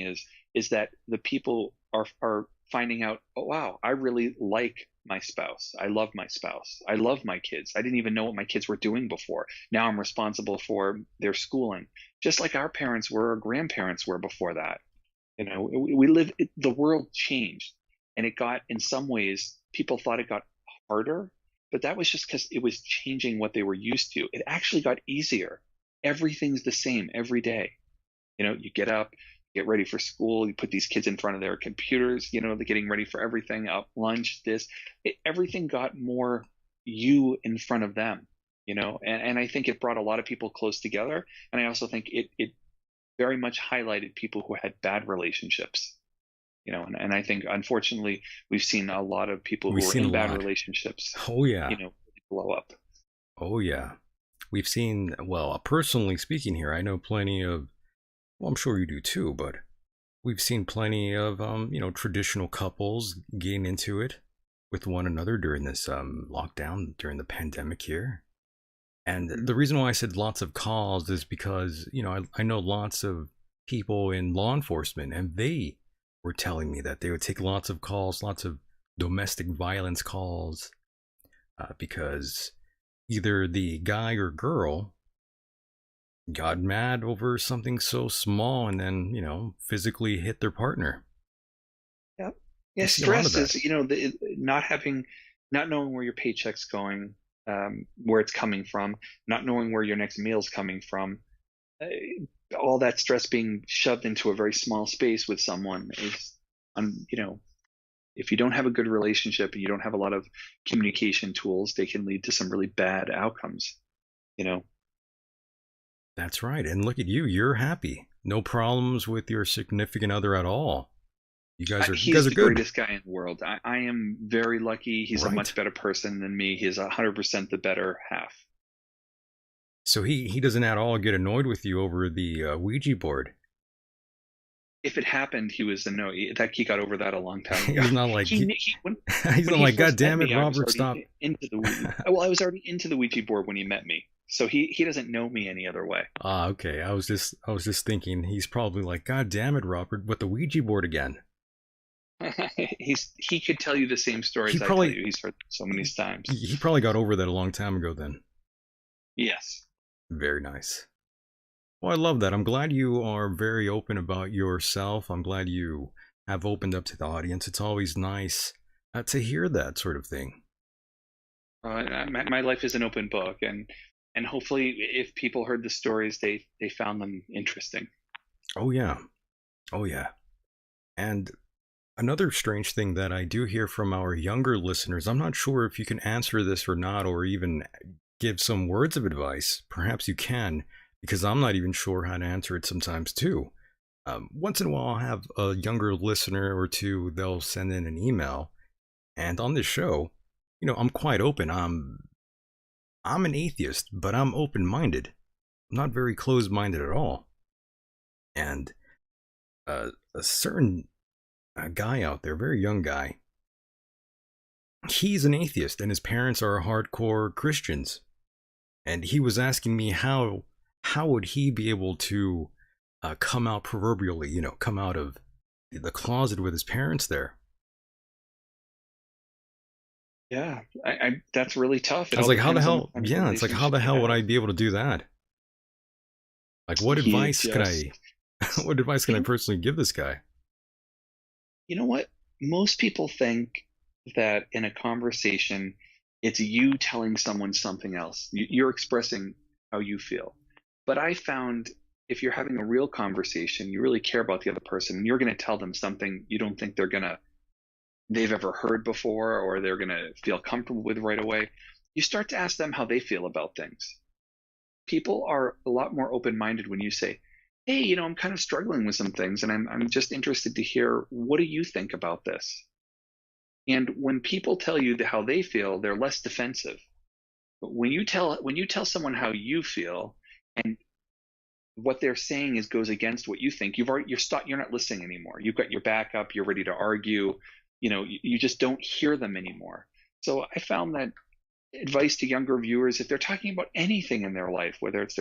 is that the people are finding out, oh wow, I really like my spouse. I love my spouse. I love my kids. I didn't even know what my kids were doing before. Now I'm responsible for their schooling, just like our parents were or grandparents were before that. We live, the world changed, and it got, in some ways, people thought it got harder, but that was just because it was changing what they were used to. It actually got easier. Everything's the same every day. You get up, get ready for school, you put these kids in front of their computers, they're getting ready for everything, up lunch, everything got more you in front of them, and I think it brought a lot of people close together. And I also think it very much highlighted people who had bad relationships, and I think, unfortunately, we've seen a lot of people we've who are seen a in bad lot. relationships, Oh yeah, blow up. oh yeah. We've seen. Well, personally speaking, here, I know plenty of. Well, I'm sure you do too, but we've seen plenty of traditional couples getting into it with one another during this lockdown, during the pandemic here. And Mhm. the reason why I said lots of calls is because I know lots of people in law enforcement, and they were telling me that they would take lots of calls, lots of domestic violence calls, because either the guy or girl got mad over something so small and then, physically hit their partner. Yeah. Yeah. You see a lot of Stress that. is, not knowing where your paycheck's going, where it's coming from, not knowing where your next meal's coming from. Uh, all that stress being shoved into a very small space with someone is, if you don't have a good relationship and you don't have a lot of communication tools, they can lead to some really bad outcomes. You know, That's right. And look at you. You're happy. No problems with your significant other at all. You guys he's are the good. greatest guy in the world. I am very lucky. He's a Right. much better person than me. He's 100% the better half. So he doesn't at all get annoyed with you over the Ouija board. If it happened, he was a no. That he got over that a long time ago. He's not like He, he he's when not he like, God first met damn it, me, I was Robert, already stop. into the. Well, I was already into the Ouija board when he met me. So he doesn't know me any other way. Ah, okay. I was just thinking he's probably like, God damn it, Robert, with the Ouija board again. He could tell you the same He stories I tell probably you. He's heard them so many times. he probably got over that a long time ago then. Yes. Very nice. Well, I love that. I'm glad you are very open about yourself. I'm glad you have opened up to the audience. It's always nice to hear that sort of thing. My life is an open book, and hopefully, if people heard the stories, they found them interesting. Oh yeah. Oh yeah. And another strange thing that I do hear from our younger listeners, I'm not sure if you can answer this or not, or even give some words of advice. Perhaps you can, because I'm not even sure how to answer it sometimes too. Once in a while, I'll have a younger listener or two, they'll send in an email. And on this show, I'm quite open. I'm an atheist, but I'm open-minded. I'm not very closed-minded at all. And a certain guy out there, very young guy, he's an atheist, and his parents are hardcore Christians. And he was asking me how would he be able to come out proverbially, come out of the closet with his parents there. Yeah, that's really tough. I It was all like, how the depends on the hell? kind of Yeah, it's like, how the relationship you hell would have. I be able to do that? Like, what He advice can just, I, what advice can you I know, personally give this guy? you know what? Most people think that in a conversation, it's you telling someone something else. You're expressing how you feel. But I found if you're having a real conversation, you really care about the other person, and you're going to tell them something you don't think they've ever heard before or they're going to feel comfortable with right away. You start to ask them how they feel about things. People are a lot more open-minded when you say, "Hey, I'm kind of struggling with some things, and I'm just interested to hear what do you think about this." And when people tell you how they feel, they're less defensive. But when you tell someone how you feel, and what they're saying is goes against what you think, you're not listening anymore. You've got your back up. You're ready to argue. You just don't hear them anymore. So I found that advice to younger viewers, if they're talking about anything in their life, whether it's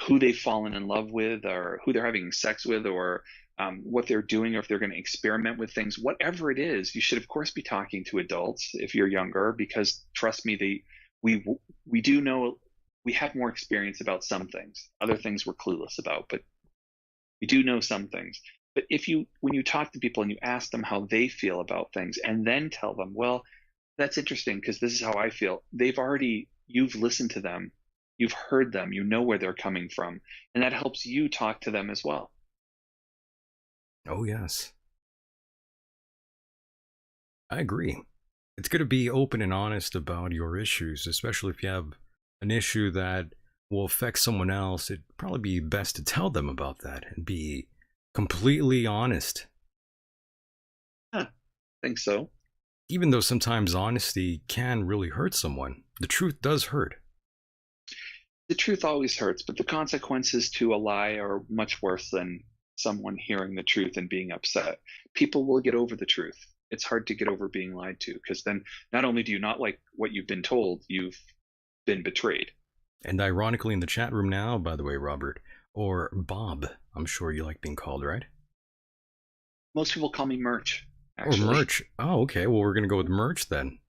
who they've fallen in love with, or who they're having sex with, or what they're doing, or if they're going to experiment with things, whatever it is, you should of course be talking to adults if you're younger, because trust me, we do know, we have more experience about some things. Other things we're clueless about, but we do know some things. But when you talk to people and you ask them how they feel about things, and then tell them, well, that's interesting because this is how I feel. You've listened to them, you've heard them, you know where they're coming from, and that helps you talk to them as well. Oh, yes. I agree. It's good to be open and honest about your issues, especially if you have an issue that will affect someone else. It'd probably be best to tell them about that and be completely honest. Huh, I think so. Even though sometimes honesty can really hurt someone, the truth does hurt. The truth always hurts, but the consequences to a lie are much worse than someone hearing the truth and being upset. People will get over the truth. It's hard to get over being lied to, because then not only do you not like what you've been told, you've been betrayed. And ironically, in the chat room now, by the way, Robert, or Bob, I'm sure you like being called, right? Most people call me Murch, Or actually. Murch. Oh, okay. Well, we're going to go with Murch then.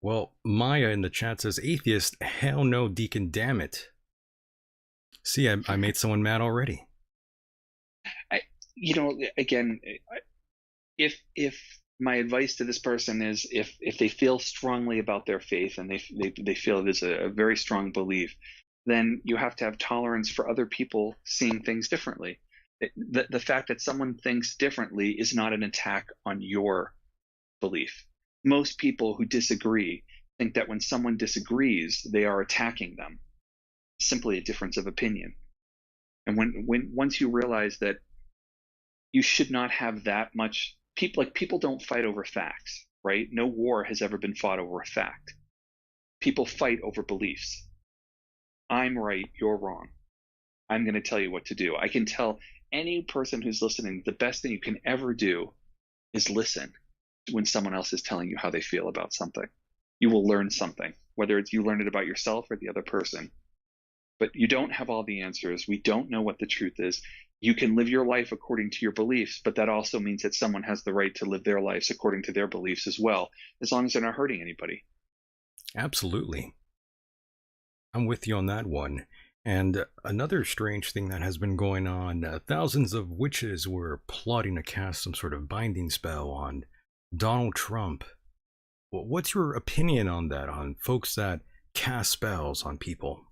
Well, Maya in the chat says, atheist, hell no, Decon, damn it. See, I made someone mad already. Again, if my advice to this person is, if they feel strongly about their faith and they feel it is a very strong belief, then you have to have tolerance for other people seeing things differently. The fact that someone thinks differently is not an attack on your belief. Most people who disagree think that when someone disagrees, they are attacking them. Simply a difference of opinion. And once you realize that you should not have that much, people don't fight over facts, right? No war has ever been fought over a fact. People fight over beliefs. I'm right, you're wrong. I'm going to tell you what to do. I can tell any person who's listening, the best thing you can ever do is listen when someone else is telling you how they feel about something. You will learn something. whether it's you learn it about yourself or the other person. But you don't have all the answers. We don't know what the truth is. You can live your life according to your beliefs, but that also means that someone has the right to live their lives according to their beliefs as well, as long as they're not hurting anybody. Absolutely. I'm with you on that one. And another strange thing that has been going on, thousands of witches were plotting to cast some sort of binding spell on Donald Trump. What's your opinion on that, on folks that cast spells on people?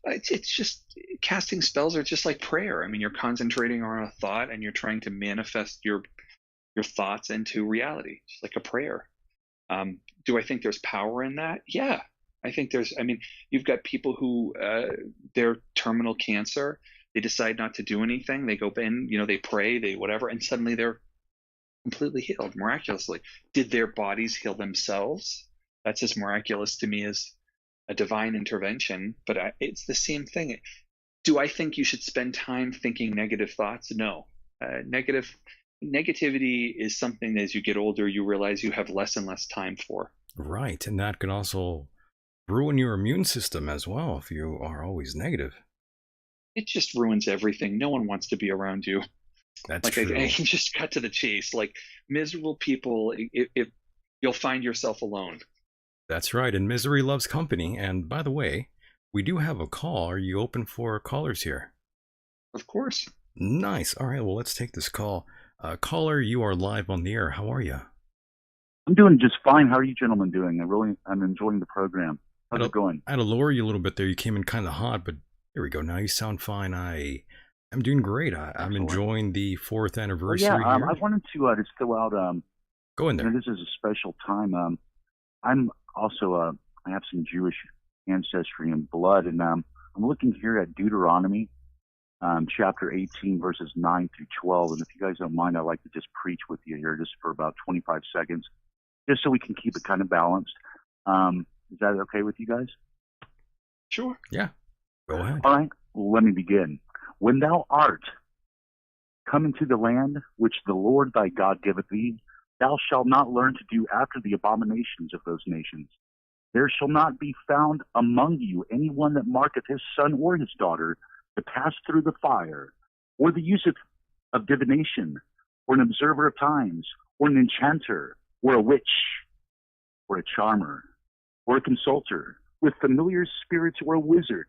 It's just casting spells are just like prayer. I mean, you're concentrating on a thought and you're trying to manifest your thoughts into reality, just like a prayer. Do I think there's power in that? Yeah, I think there's. I mean, you've got people who they're terminal cancer. They decide not to do anything. They go in, they pray, they whatever, and suddenly they're completely healed miraculously. Did their bodies heal themselves? That's as miraculous to me as a divine intervention. But it's the same thing. Do I think you should spend time thinking negative thoughts? No. Negativity is something that as you get older, you realize you have less and less time for. Right, and that can also ruin your immune system as well if you are always negative. It just ruins everything. No one wants to be around you. That's like true. I can just cut to the chase. Like miserable people, if you'll find yourself alone. That's right, and misery loves company. And by the way, we do have a call. Are you open for callers here? Of course. Nice. All right, well, let's take this call. Caller, you are live on the air. How are you? I'm doing just fine. How are you gentlemen doing? I'm enjoying the program. How's it going? I had to lower you a little bit there. You came in kind of hot, but here we go. Now you sound fine. I'm doing great. I'm enjoying the 4th anniversary here. I wanted to just throw out. Go in there. This is a special time. I'm also I have some Jewish ancestry and blood, and I'm looking here at Deuteronomy, chapter 18, verses 9 through 12. And if you guys don't mind, I'd like to just preach with you here just for about 25 seconds, just so we can keep it kind of balanced. Is that okay with you guys? Sure. Yeah. Go ahead. All right. Well, let me begin. When thou art come into the land which the Lord thy God giveth thee, thou shalt not learn to do after the abominations of those nations. There shall not be found among you any one that marketh his son or his daughter to pass through the fire, or the use of divination, or an observer of times, or an enchanter, or a witch, or a charmer, or a consulter, with familiar spirits, or a wizard,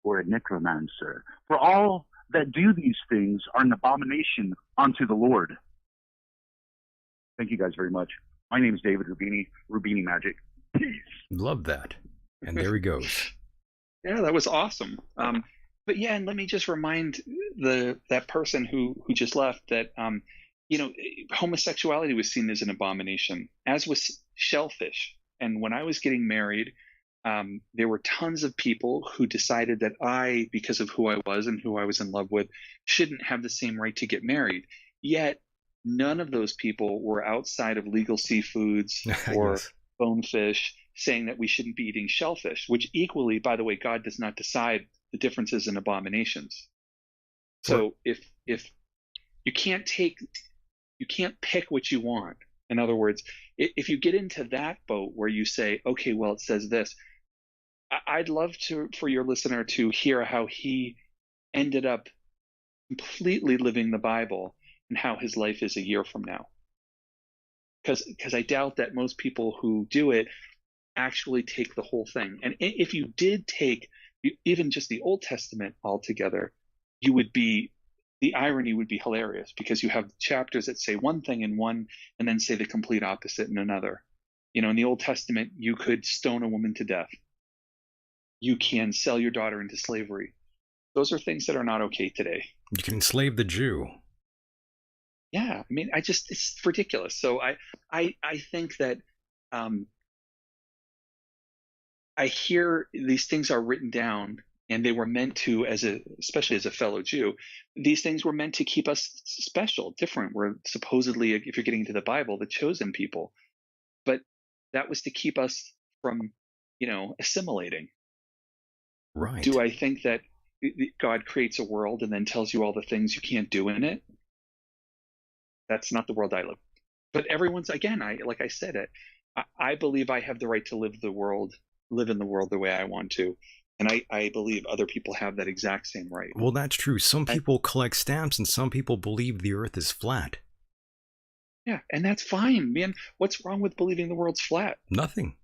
or a necromancer. For all that do these things are an abomination unto the Lord. Thank you guys very much. My name is David Rubini Magic. Peace. Love that. And there he goes. Yeah, that was awesome. But yeah, and let me just remind that person who just left that homosexuality was seen as an abomination, as was shellfish. And when I was getting married, there were tons of people who decided that I, because of who I was and who I was in love with, shouldn't have the same right to get married. Yet none of those people were outside of legal seafoods or bonefish saying that we shouldn't be eating shellfish, which equally, by the way, God does not decide the differences in abominations. So if you can't pick what you want. In other words, if you get into that boat where you say, okay, well, it says this, I'd love for your listener to hear how he ended up completely living the Bible and how his life is a year from now. Because I doubt that most people who do it actually take the whole thing. And if you did take even just the Old Testament altogether, the irony would be hilarious, because you have chapters that say one thing in one and then say the complete opposite in another. In the Old Testament, you could stone a woman to death. You can sell your daughter into slavery. Those are things that are not okay today. You can enslave the Jew. Yeah, I mean, it's ridiculous. So I think that I hear these things are written down, and they were meant to, especially as a fellow Jew, these things were meant to keep us special, different. We're supposedly, if you're getting into the Bible, the chosen people. But that was to keep us from, assimilating. Right. Do I think that God creates a world and then tells you all the things you can't do in it? That's not the world I live. But everyone's, again, like I said, I believe I have the right to live in the world the way I want to, and I believe other people have that exact same right. Well, that's true. Some I, people collect stamps and some people believe the earth is flat. yeah, and that's fine, man. What's wrong with believing the world's flat? Nothing.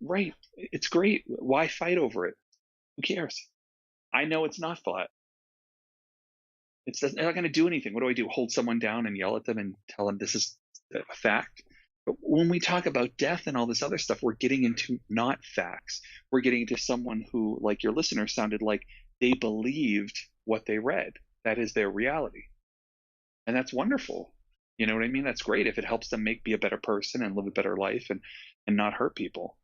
Right. It's great. Why fight over it? Who cares? I know it's not flat. It's not going to do anything. What do I do? Hold someone down and yell at them and tell them this is a fact? But when we talk about death and all this other stuff, we're getting into not facts. We're getting into someone who, like your listener, sounded like they believed what they read. That is their reality. And that's wonderful. You know what I mean? That's great if it helps them be a better person and live a better life and not hurt people.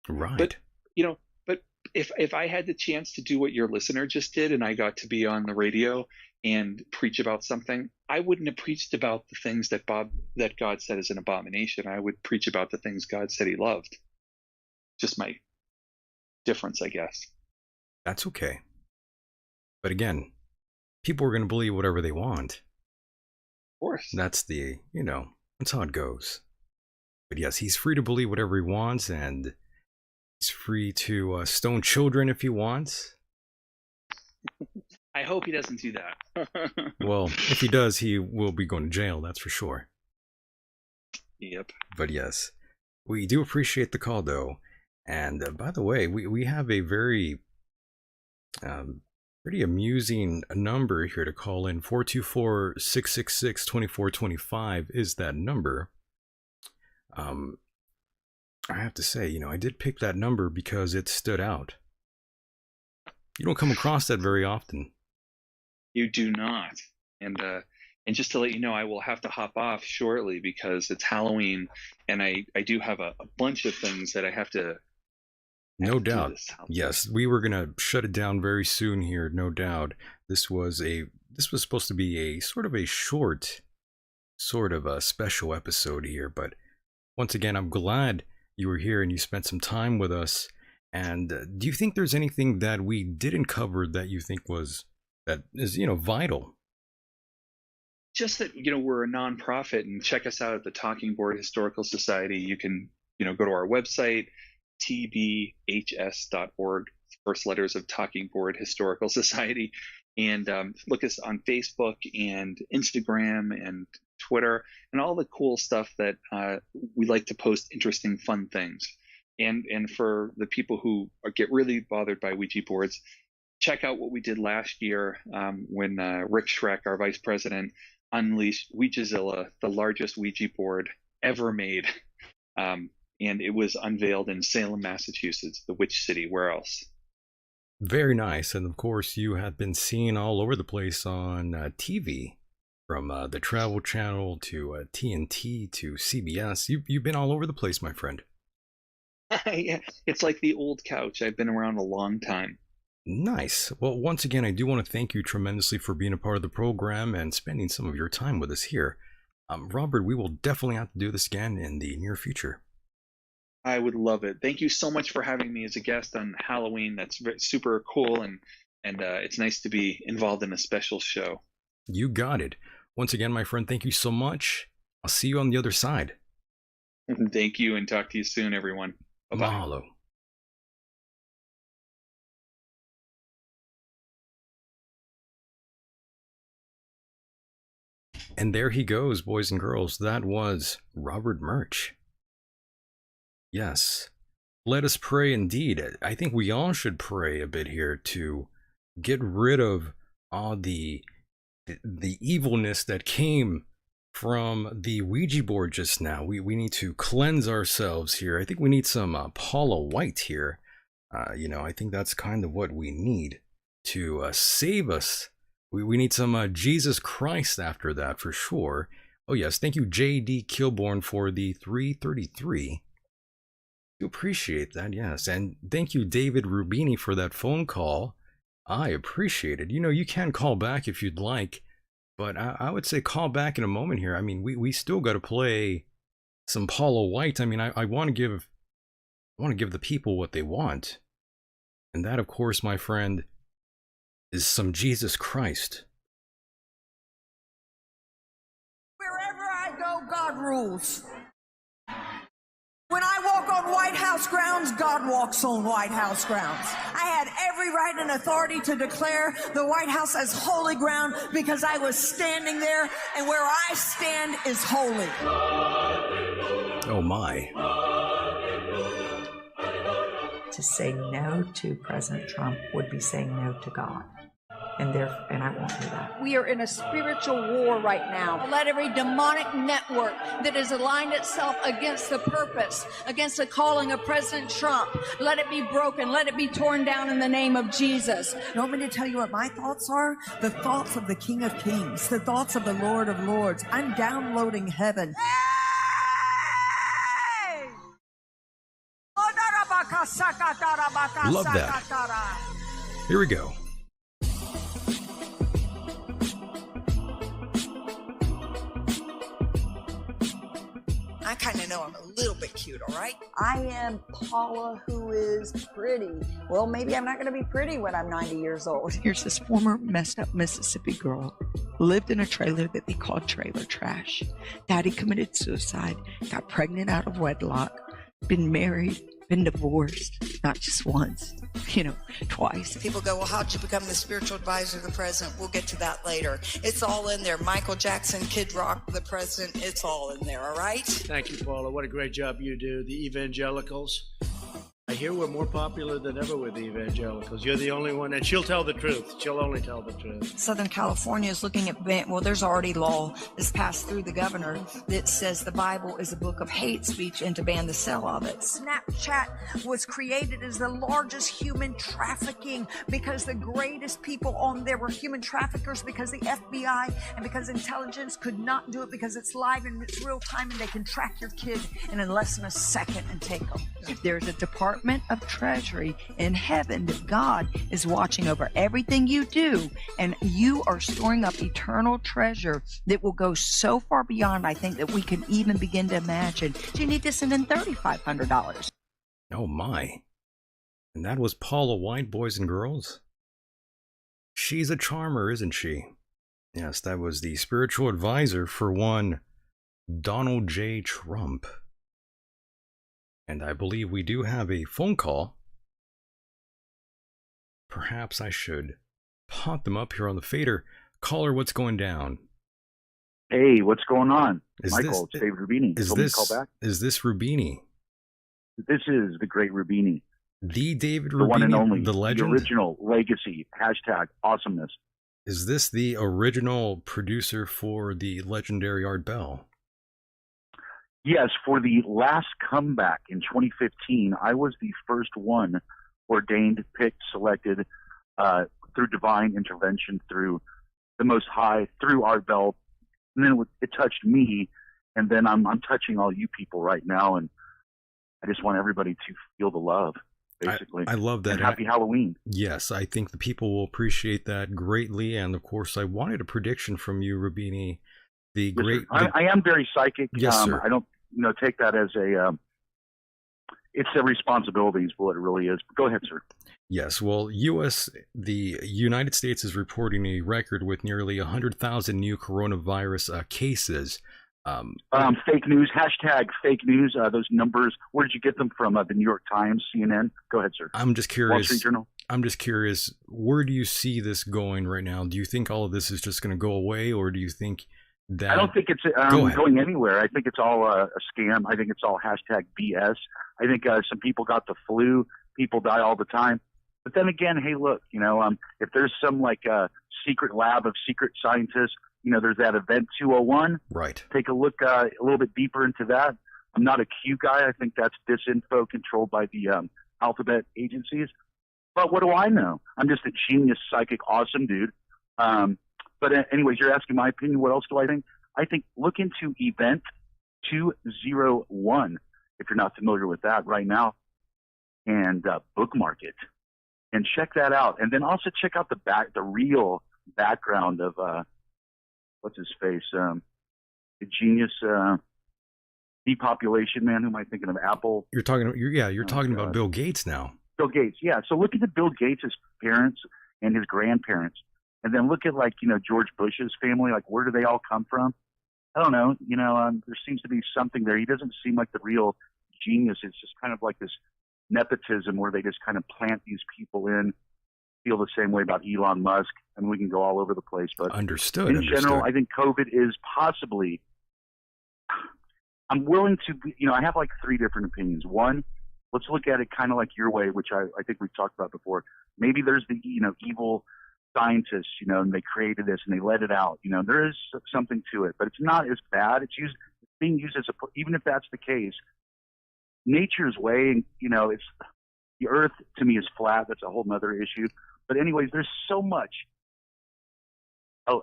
Right. But, but if I had the chance to do what your listener just did and I got to be on the radio and preach about something, I wouldn't have preached about the things that God said is an abomination. I would preach about the things God said he loved. Just my difference, I guess. That's okay. But again, people are going to believe whatever they want. Of course. That's that's how it goes. But yes, he's free to believe whatever he wants, and he's free to stone children if he wants. I hope he doesn't do that. Well, if he does, he will be going to jail, that's for sure. Yep. But yes, we do appreciate the call, though. And by the way, we have a very pretty amusing number here to call in. 424-666-2425 is that number. I have to say, I did pick that number because it stood out. You don't come across that very often. You do not. And just to let you know, I will have to hop off shortly because it's Halloween, and I do have a bunch of things that I have to. No doubt. Yes, we were gonna shut it down very soon here. No doubt. This was supposed to be a sort of a short, sort of a special episode here. But once again, I'm glad you were here and you spent some time with us. And do you think there's anything that we didn't cover that you think is vital? Just that, we're a nonprofit, and check us out at the Talking Board Historical Society. You can, go to our website, tbhs.org, first letters of Talking Board Historical Society, and look us on Facebook and Instagram and Twitter and all the cool stuff that we like to post interesting, fun things. And for the people who get really bothered by Ouija boards, check out what we did last year when Rick Schreck, our vice president, unleashed Ouijazilla, the largest Ouija board ever made. And it was unveiled in Salem, Massachusetts, the Witch City. Where else? Very nice. And of course, you have been seen all over the place on TV, from the Travel Channel to TNT to CBS. You've been all over the place, my friend. Yeah, it's like the old couch. I've been around a long time. Nice. Well, once again, I do want to thank you tremendously for being a part of the program and spending some of your time with us here. Robert, we will definitely have to do this again in the near future. I would love it. Thank you so much for having me as a guest on Halloween. That's super cool, and it's nice to be involved in a special show. You got it. Once again, my friend, thank you so much. I'll see you on the other side. Thank you, and talk to you soon, everyone. Bye-bye. Mahalo. And there he goes, boys and girls. That was Robert Murch. Yes. Let us pray indeed. I think we all should pray a bit here to get rid of all the evilness that came from the Ouija board just now. We need to cleanse ourselves here. I think we need some Paula White here. I think that's kind of what we need to save us. We need some Jesus Christ after that for sure. Oh yes, thank you J.D. Kilborn for the 333. You appreciate that, yes. And thank you David Rubini for that phone call. I appreciate it. You can call back if you'd like, but I would say call back in a moment here. I mean, we still got to play some Paula White. I mean, I want to give the people what they want. And that, of course, my friend, is some Jesus Christ. Wherever I go, God rules. on White House grounds, God walks on White House grounds. I had every right and authority to declare the White House as holy ground because I was standing there, and where I stand is holy. Oh my. To say no to President Trump would be saying no to God. And I won't do that. We are in a spiritual war right now. Let every demonic network that has aligned itself against the purpose, against the calling of President Trump, let it be broken. Let it be torn down in the name of Jesus. You want me to tell you what my thoughts are? The thoughts of the King of Kings, the thoughts of the Lord of Lords. I'm downloading heaven. Love that. Here we go. I kind of know I'm a little bit cute, all right? I am Paula, who is pretty. Well, maybe I'm not going to be pretty when I'm 90 years old. Here's this former messed up Mississippi girl, lived in a trailer that they called trailer trash. Daddy committed suicide, got pregnant out of wedlock, been married, been divorced, not just once, twice. People go, well, how'd you become the spiritual advisor of the president? We'll get to that later. It's all in there. Michael Jackson, Kid Rock, the president, it's all in there, all right? Thank you, Paula. What a great job you do. The evangelicals. I hear we're more popular than ever with the evangelicals. You're the only one, and she'll tell the truth. She'll only tell the truth. Southern California is looking at, there's already law that's passed through the governor that says the Bible is a book of hate speech and to ban the sale of it. Snapchat was created as the largest human trafficking because the greatest people on there were human traffickers because the FBI and because intelligence could not do it because it's live and it's real time and they can track your kid in less than a second and take them. There's a Department of Treasury in heaven that God is watching over everything you do, and you are storing up eternal treasure that will go so far beyond, I think, that we can even begin to imagine. Do you need to send in $3,500? Oh my. And that was Paula White, boys and girls. She's a charmer, isn't she? Yes, that was the spiritual advisor for one Donald J. Trump. And I believe we do have a phone call. Perhaps I should pop them up here on the fader. Caller, what's going down? Hey, what's going on? Is Michael, it's David Rubini. Is this Rubini? This is the great Rubini. The David the Rubini, one and only, the legend? The original legacy, #awesomeness. Is this the original producer for the legendary Art Bell? Yes, for the last comeback in 2015, I was the first one ordained, picked, selected through divine intervention, through the Most High, through Art Bell. And then it touched me, and then I'm touching all you people right now, and I just want everybody to feel the love, basically. I love that. And happy Halloween. Yes, I think the people will appreciate that greatly. And of course, I wanted a prediction from you, Rubini. I am very psychic. Yes, sir. I don't take that as it's a responsibility is what it really is. Go ahead, sir. Yes, well, the United States is reporting a record with nearly 100,000 new coronavirus cases. Fake news, #fake news. Those numbers, where did you get them from? The New York Times, CNN? Go ahead, sir. I'm just curious. Wall Street Journal? I'm just curious, where do you see this going right now? Do you think all of this is just going to go away, or do you think that... I don't think it's going anywhere. I think it's all a scam. I think it's all #BS. I think some people got the flu. People die all the time. But then again, hey, look, if there's some secret lab of secret scientists, there's that Event 201. Right. Take a look a little bit deeper into that. I'm not a Q guy. I think that's disinfo controlled by the alphabet agencies. But what do I know? I'm just a genius, psychic, awesome dude. But anyways, you're asking my opinion. What else do I think? I think look into Event 201, if you're not familiar with that right now, and bookmark it and check that out. And then also check out the real background of what's his face, the genius depopulation man. Who am I thinking of? Apple. You're talking about Bill Gates now. Bill Gates, yeah. So look at Bill Gates' parents and his grandparents. And then look at George Bush's family, where do they all come from? I don't know. There seems to be something there. He doesn't seem like the real genius. It's just kind of like this nepotism where they just kind of plant these people in. Feel the same way about Elon Musk, and we can go all over the place. But Understood. in general, I think COVID is possibly. I'm willing to, I have like 3 different opinions. One, let's look at it kind of like your way, which I think we've talked about before. Maybe there's the, evil scientists, and they created this and they let it out. There is something to it, but it's not as bad. It's being used as even if that's the case, nature's way, it's, the earth to me is flat. That's a whole nother issue. But anyways, there's so much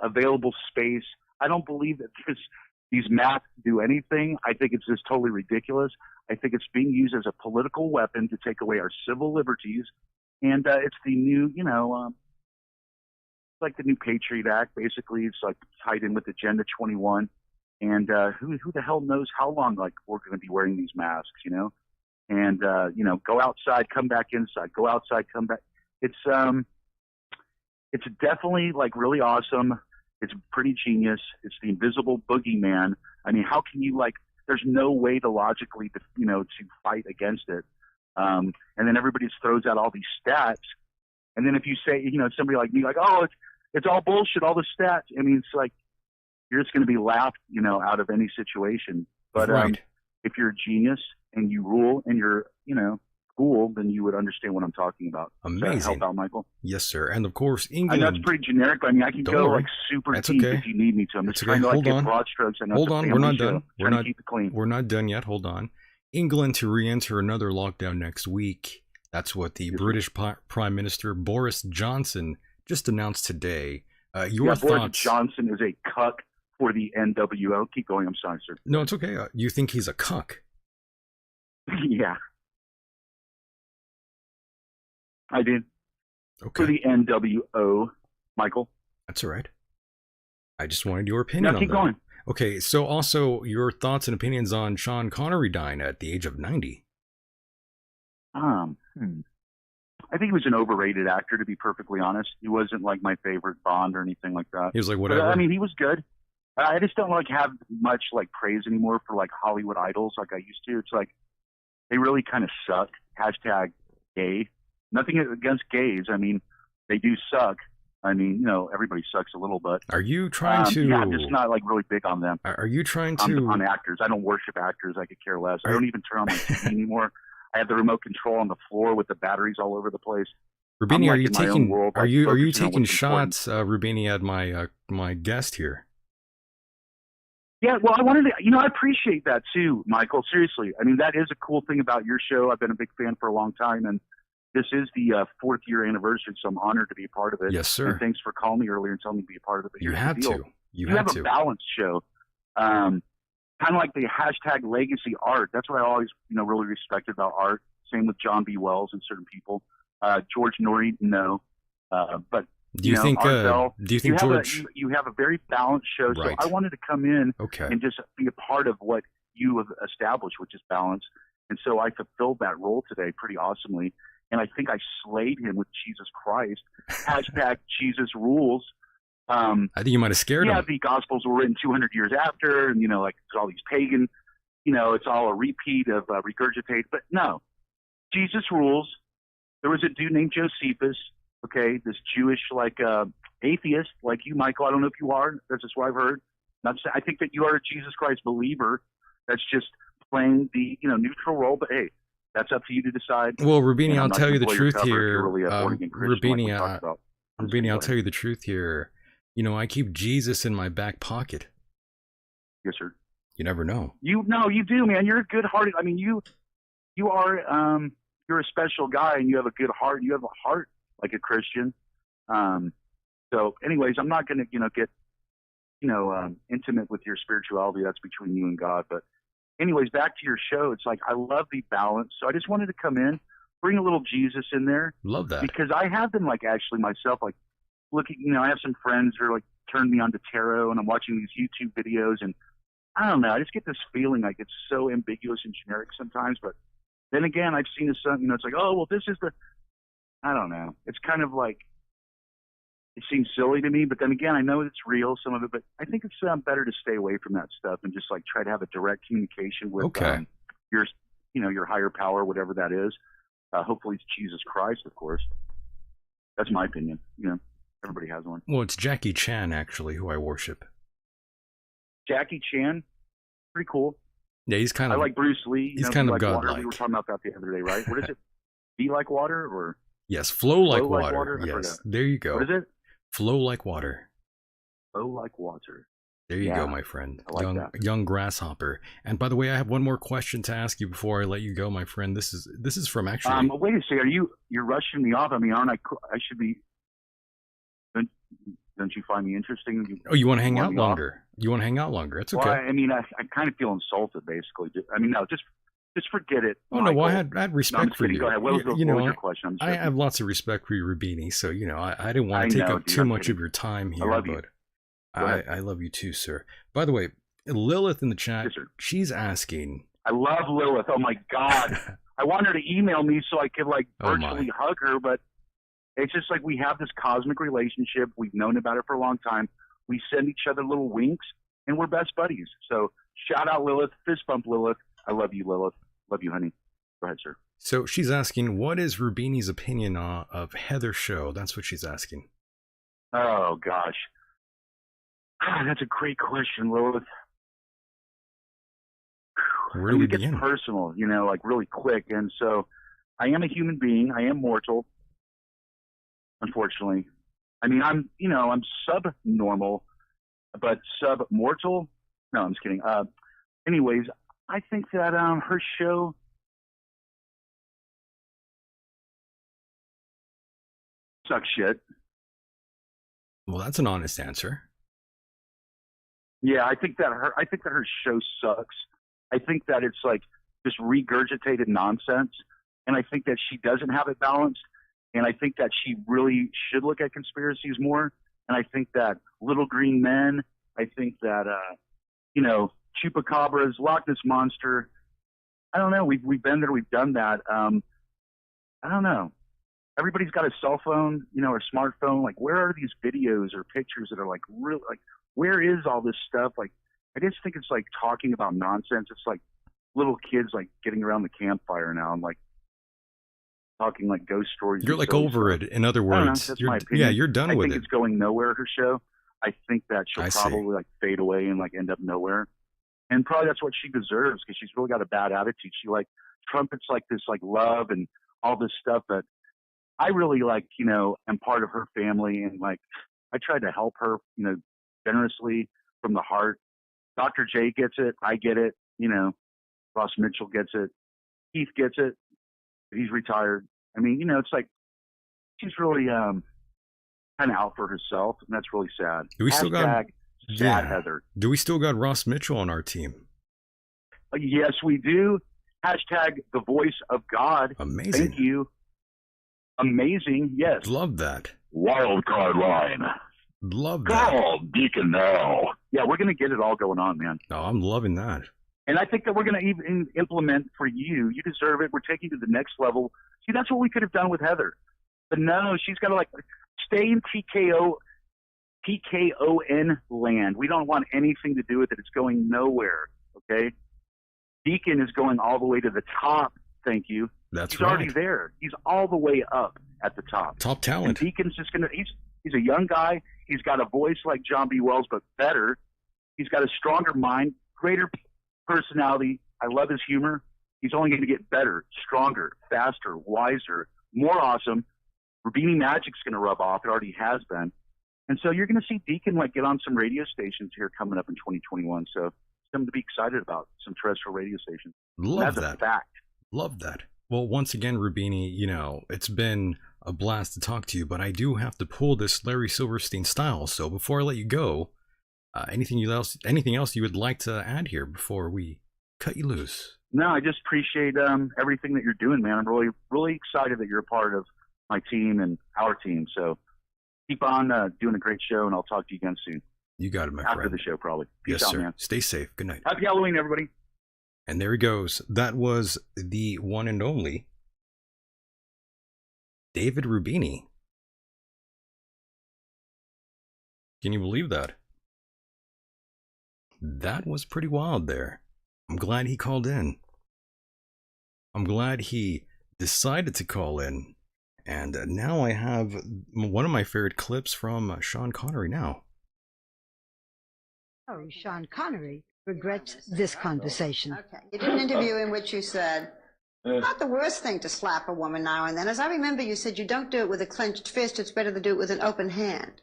available space. I don't believe that these masks do anything. I think it's just totally ridiculous. I think it's being used as a political weapon to take away our civil liberties. And it's the new, like the new Patriot Act, basically. It's like tied in with Agenda 21. And who the hell knows how long, like, we're going to be wearing these masks, And, go outside, come back inside, go outside, come back. It's definitely, like, really awesome. It's pretty genius. It's the invisible boogeyman. I mean, how can you, like, there's no way to logically, to fight against it. And then everybody just throws out all these stats. And then if you say, somebody like me, like, oh, it's all bullshit, all the stats. I mean, it's like, you're just going to be laughed, out of any situation. But right. If you're a genius and you rule and you're, cool, then you would understand what I'm talking about. Amazing. Does that help out, Michael? Yes, sir. And of course, England. I know it's pretty generic, but I mean, I can go like super deep if you need me to. I'm just trying to like get broad strokes. I know Hold on, we're not done. Keep it clean. We're not done yet. Hold on. England to re-enter another lockdown next week. That's what the British Prime Minister Boris Johnson just announced today. Your thoughts? Boris Johnson is a cuck for the NWO. Keep going. I'm sorry, sir. No, it's okay. You think he's a cuck? Yeah. I did. Okay. For the NWO, Michael. That's all right. I just wanted your opinion on keep that. Going. Okay, so also your thoughts and opinions on Sean Connery dying at the age of 90. I think he was an overrated actor, to be perfectly honest. He wasn't like my favorite Bond or anything like that. He was like whatever. But, I mean, he was good. I just don't like have much like praise anymore for like Hollywood idols like I used to. It's like they really kind of suck. Hashtag gay. Nothing against gays. I mean, they do suck. I mean, everybody sucks a little bit. Are you trying to? Yeah, I'm just not like really big on them. Are you trying to? On actors. I don't worship actors. I could care less. I don't even turn on my TV anymore. I have the remote control on the floor with the batteries all over the place. Rubini, like are you taking shots, Rubini, at my guest here? Yeah, well, I wanted to, I appreciate that too, Michael. Seriously. I mean, that is a cool thing about your show. I've been a big fan for a long time, and this is the 4th year anniversary, so I'm honored to be a part of it. Yes, sir. And thanks for calling me earlier and telling me to be a part of it. You had to. You have a balanced show. Kind of like the hashtag legacy art. That's what I always, really respected about art. Same with John B. Wells and certain people. George Norrie, no. But do you think George? You have a very balanced show, right. So I wanted to come in okay. and just be a part of what you have established, which is balance. And so I fulfilled that role today pretty awesomely. And I think I slayed him with Jesus Christ. Hashtag Jesus rules. I think you might have scared him. Yeah, the Gospels were written 200 years after, and like all these pagan, it's all a repeat of regurgitate. But no, Jesus rules. There was a dude named Josephus. Okay, this Jewish atheist like you, Michael. I don't know if you are. That's just what I've heard. I think that you are a Jesus Christ believer. That's just playing the neutral role. But hey, that's up to you to decide. Well, Rubini, I'll tell you the truth here. Rubini, I'll tell you the truth here. I keep Jesus in my back pocket. Yes, sir. You never know. You do, man. You're a good-hearted. I mean, you are. You're a special guy, and you have a good heart. You have a heart like a Christian. So, anyways, I'm not going to, get, intimate with your spirituality. That's between you and God. But, anyways, back to your show. It's like I love the balance. So I just wanted to come in, bring a little Jesus in there. Love that. Because I have been actually myself looking. I have some friends who are turned me on to tarot, and I'm watching these YouTube videos, and I don't know. I just get this feeling like it's so ambiguous and generic sometimes. But then again, I've seen some. It's like, oh well, this is the. I don't know. It's kind of it seems silly to me, but then again, I know it's real, some of it, but I think it's better to stay away from that stuff and just try to have a direct communication with your higher power, whatever that is. Hopefully it's Jesus Christ, of course. That's my opinion. Everybody has one. Well, it's Jackie Chan, actually, who I worship. Jackie Chan, pretty cool. Yeah, he's kind of... I like Bruce Lee. He's kind of like godlike. Water. We were talking about that the other day, right? What is it? Be like water, or... Yes, flow like water. I Yes, forgot. there you go. What is it? Flow like water. Flow like water. There you go, my friend. I like that. Young grasshopper. And by the way, I have one more question to ask you before I let you go, my friend. This is from actually... Wait a second. You're rushing me off? I mean, aren't I should be... Don't you find me interesting? Oh, you want to hang out longer? You want to hang out longer? It's okay. Well, I mean, I kind of feel insulted, basically. I mean, no, just forget it. Oh, no, well, I had respect for you. Go ahead. What was your question? I have lots of respect for you, Rubini, so, I didn't want to take up too much of your time here. I love you. But I love you too, sir. By the way, Lilith in the chat, she's asking... I love Lilith. Oh, my God. I want her to email me so I could, virtually hug her, but it's just like we have this cosmic relationship. We've known about it for a long time. We send each other little winks, and we're best buddies. So shout out Lilith, fist bump Lilith. I love you, Lilith. Love you, honey. Go ahead, sir. So she's asking, what is Rubini's opinion of Heather's show? That's what she's asking. Oh, gosh. That's a great question, Lilith. Where do we begin? It gets personal, really quick. And so I am a human being. I am mortal, unfortunately. I mean, I'm sub-normal, but sub-mortal? No, I'm just kidding. Anyways, I think that her show sucks shit. Well, that's an honest answer. Yeah, I think that her show sucks. I think that it's just regurgitated nonsense, and I think that she doesn't have it balanced. And I think that she really should look at conspiracies more. And I think that Little Green Men, I think that, Chupacabras, Loch Ness Monster. I don't know. We've been there. We've done that. I don't know. Everybody's got a cell phone, or smartphone. Where are these videos or pictures that are real? Where is all this stuff? I just think it's talking about nonsense. It's little kids getting around the campfire now. I'm talking ghost stories. You're over it. In other words, that's my opinion. Yeah, you're done with it. I think it's going nowhere, her show. I think that she'll probably fade away and end up nowhere. And probably that's what she deserves, because she's really got a bad attitude. She trumpets this love and all this stuff, but I really am part of her family, and I tried to help her, generously from the heart. Dr. J gets it. I get it. Ross Mitchell gets it. Keith gets it. He's retired. I mean, it's she's really kind of out for herself, and that's really sad. Do we still got sad Heather? Do we still got Ross Mitchell on our team? Yes, we do. Hashtag the voice of God. Amazing. Thank you. Amazing. Yes. Love that. Wild card line. Love that. Call Decon now. Yeah, we're going to get it all going on, man. Oh, I'm loving that. And I think that we're going to even implement for you. You deserve it. We're taking you to the next level. See, that's what we could have done with Heather. But no, she's got to stay in TKON land. We don't want anything to do with it. It's going nowhere. Okay. Decon is going all the way to the top. Thank you. He's already there. He's all the way up at the top. Top talent. And Deacon's just he's a young guy. He's got a voice like John B. Wells, but better. He's got a stronger mind, greater personality. I love his humor. He's only going to get better, stronger, faster, wiser, more awesome. Rubini Magic's going to rub off. It already has been. And so you're going to see Decon get on some radio stations here coming up in 2021. So something to be excited about, some terrestrial radio stations. Love that. That's a fact. Love that. Well, once again, Rubini, it's been a blast to talk to you, but I do have to pull this Larry Silverstein style. So before I let you go, anything else you would like to add here before we cut you loose? No, I just appreciate everything that you're doing, man. I'm really, really excited that you're a part of my team and our team. So keep on doing a great show, and I'll talk to you again soon. You got it, my friend. After the show, probably. Peace yes, out, sir. Man. Stay safe. Good night. Happy Halloween, everybody. And there he goes. That was the one and only David Rubini. Can you believe that? That was pretty wild there. I'm glad he called in. I'm glad he decided to call in. And now I have one of my favorite clips from Sean Connery now. Oh, Sean Connery regrets this conversation. Okay. You did an interview in which you said, not the worst thing to slap a woman now and then. As I remember, you said you don't do it with a clenched fist. It's better to do it with an open hand.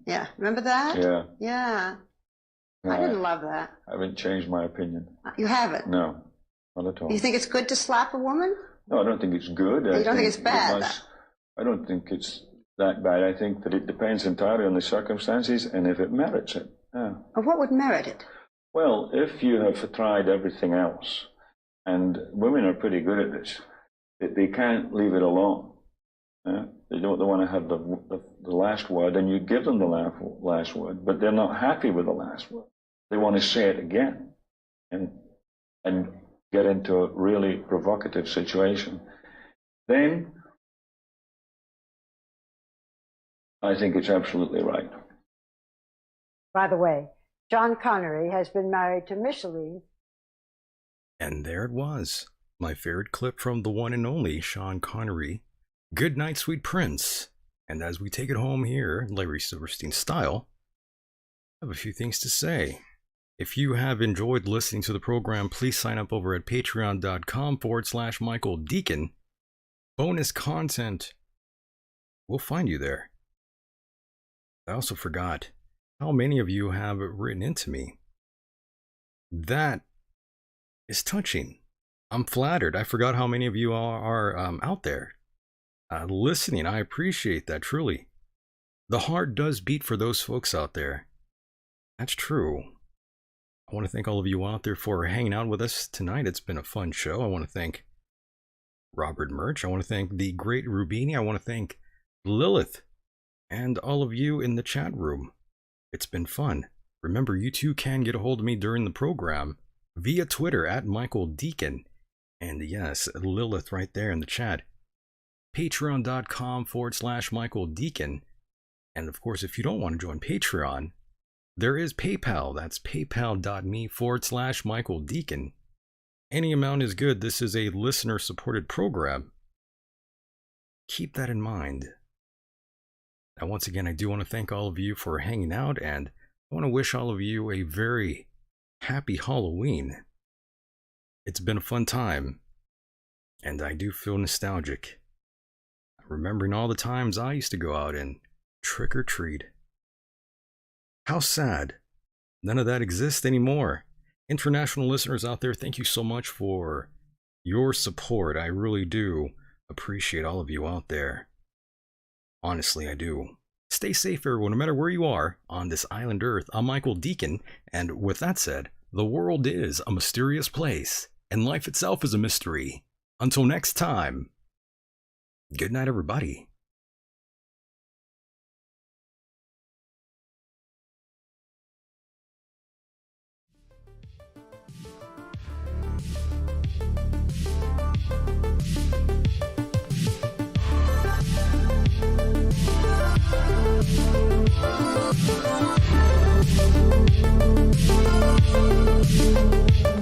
Yeah. Remember that? Yeah. Yeah. No, I didn't love that. I haven't changed my opinion. You haven't? No, not at all. You think it's good to slap a woman? No, I don't think it's good. You don't think it's bad? I don't think it's that bad. I think that it depends entirely on the circumstances and if it merits it. Yeah. What would merit it? Well, if you have tried everything else, and women are pretty good at this, they can't leave it alone. They don't want to have the last word, and you give them the last word, but they're not happy with the last word. They want to say it again and get into a really provocative situation. Then I think it's absolutely right. By the way, Sean Connery has been married to Micheline. And there it was, my favorite clip from the one and only Sean Connery. Good night, sweet prince. And as we take it home here, Larry Silverstein style, I have a few things to say. If you have enjoyed listening to the program, please sign up over at patreon.com/Michael Decon. Bonus content will find you there. I also forgot how many of you have written into me. That is touching. I'm flattered. I forgot how many of you are out there listening. I appreciate that, truly. The heart does beat for those folks out there. That's true. I want to thank all of you out there for hanging out with us tonight. It's been a fun show. I want to thank Robert Murch. I want to thank the great Rubini. I want to thank Lilith and all of you in the chat room. It's been fun. Remember, you too can get a hold of me during the program via Twitter at Michael Decon. And yes, Lilith right there in the chat. Patreon.com/Michael Decon. And of course, if you don't want to join Patreon, there is PayPal. That's paypal.me/Michael Decon. Any amount is good. This is a listener-supported program. Keep that in mind. Now, once again, I do want to thank all of you for hanging out, and I want to wish all of you a very happy Halloween. It's been a fun time, and I do feel nostalgic, remembering all the times I used to go out and trick or treat. How sad. None of that exists anymore. International listeners out there, thank you so much for your support. I really do appreciate all of you out there. Honestly, I do. Stay safe, everyone, no matter where you are on this island Earth. I'm Michael Decon, and with that said, the world is a mysterious place, and life itself is a mystery. Until next time, good night, everybody. Thank you.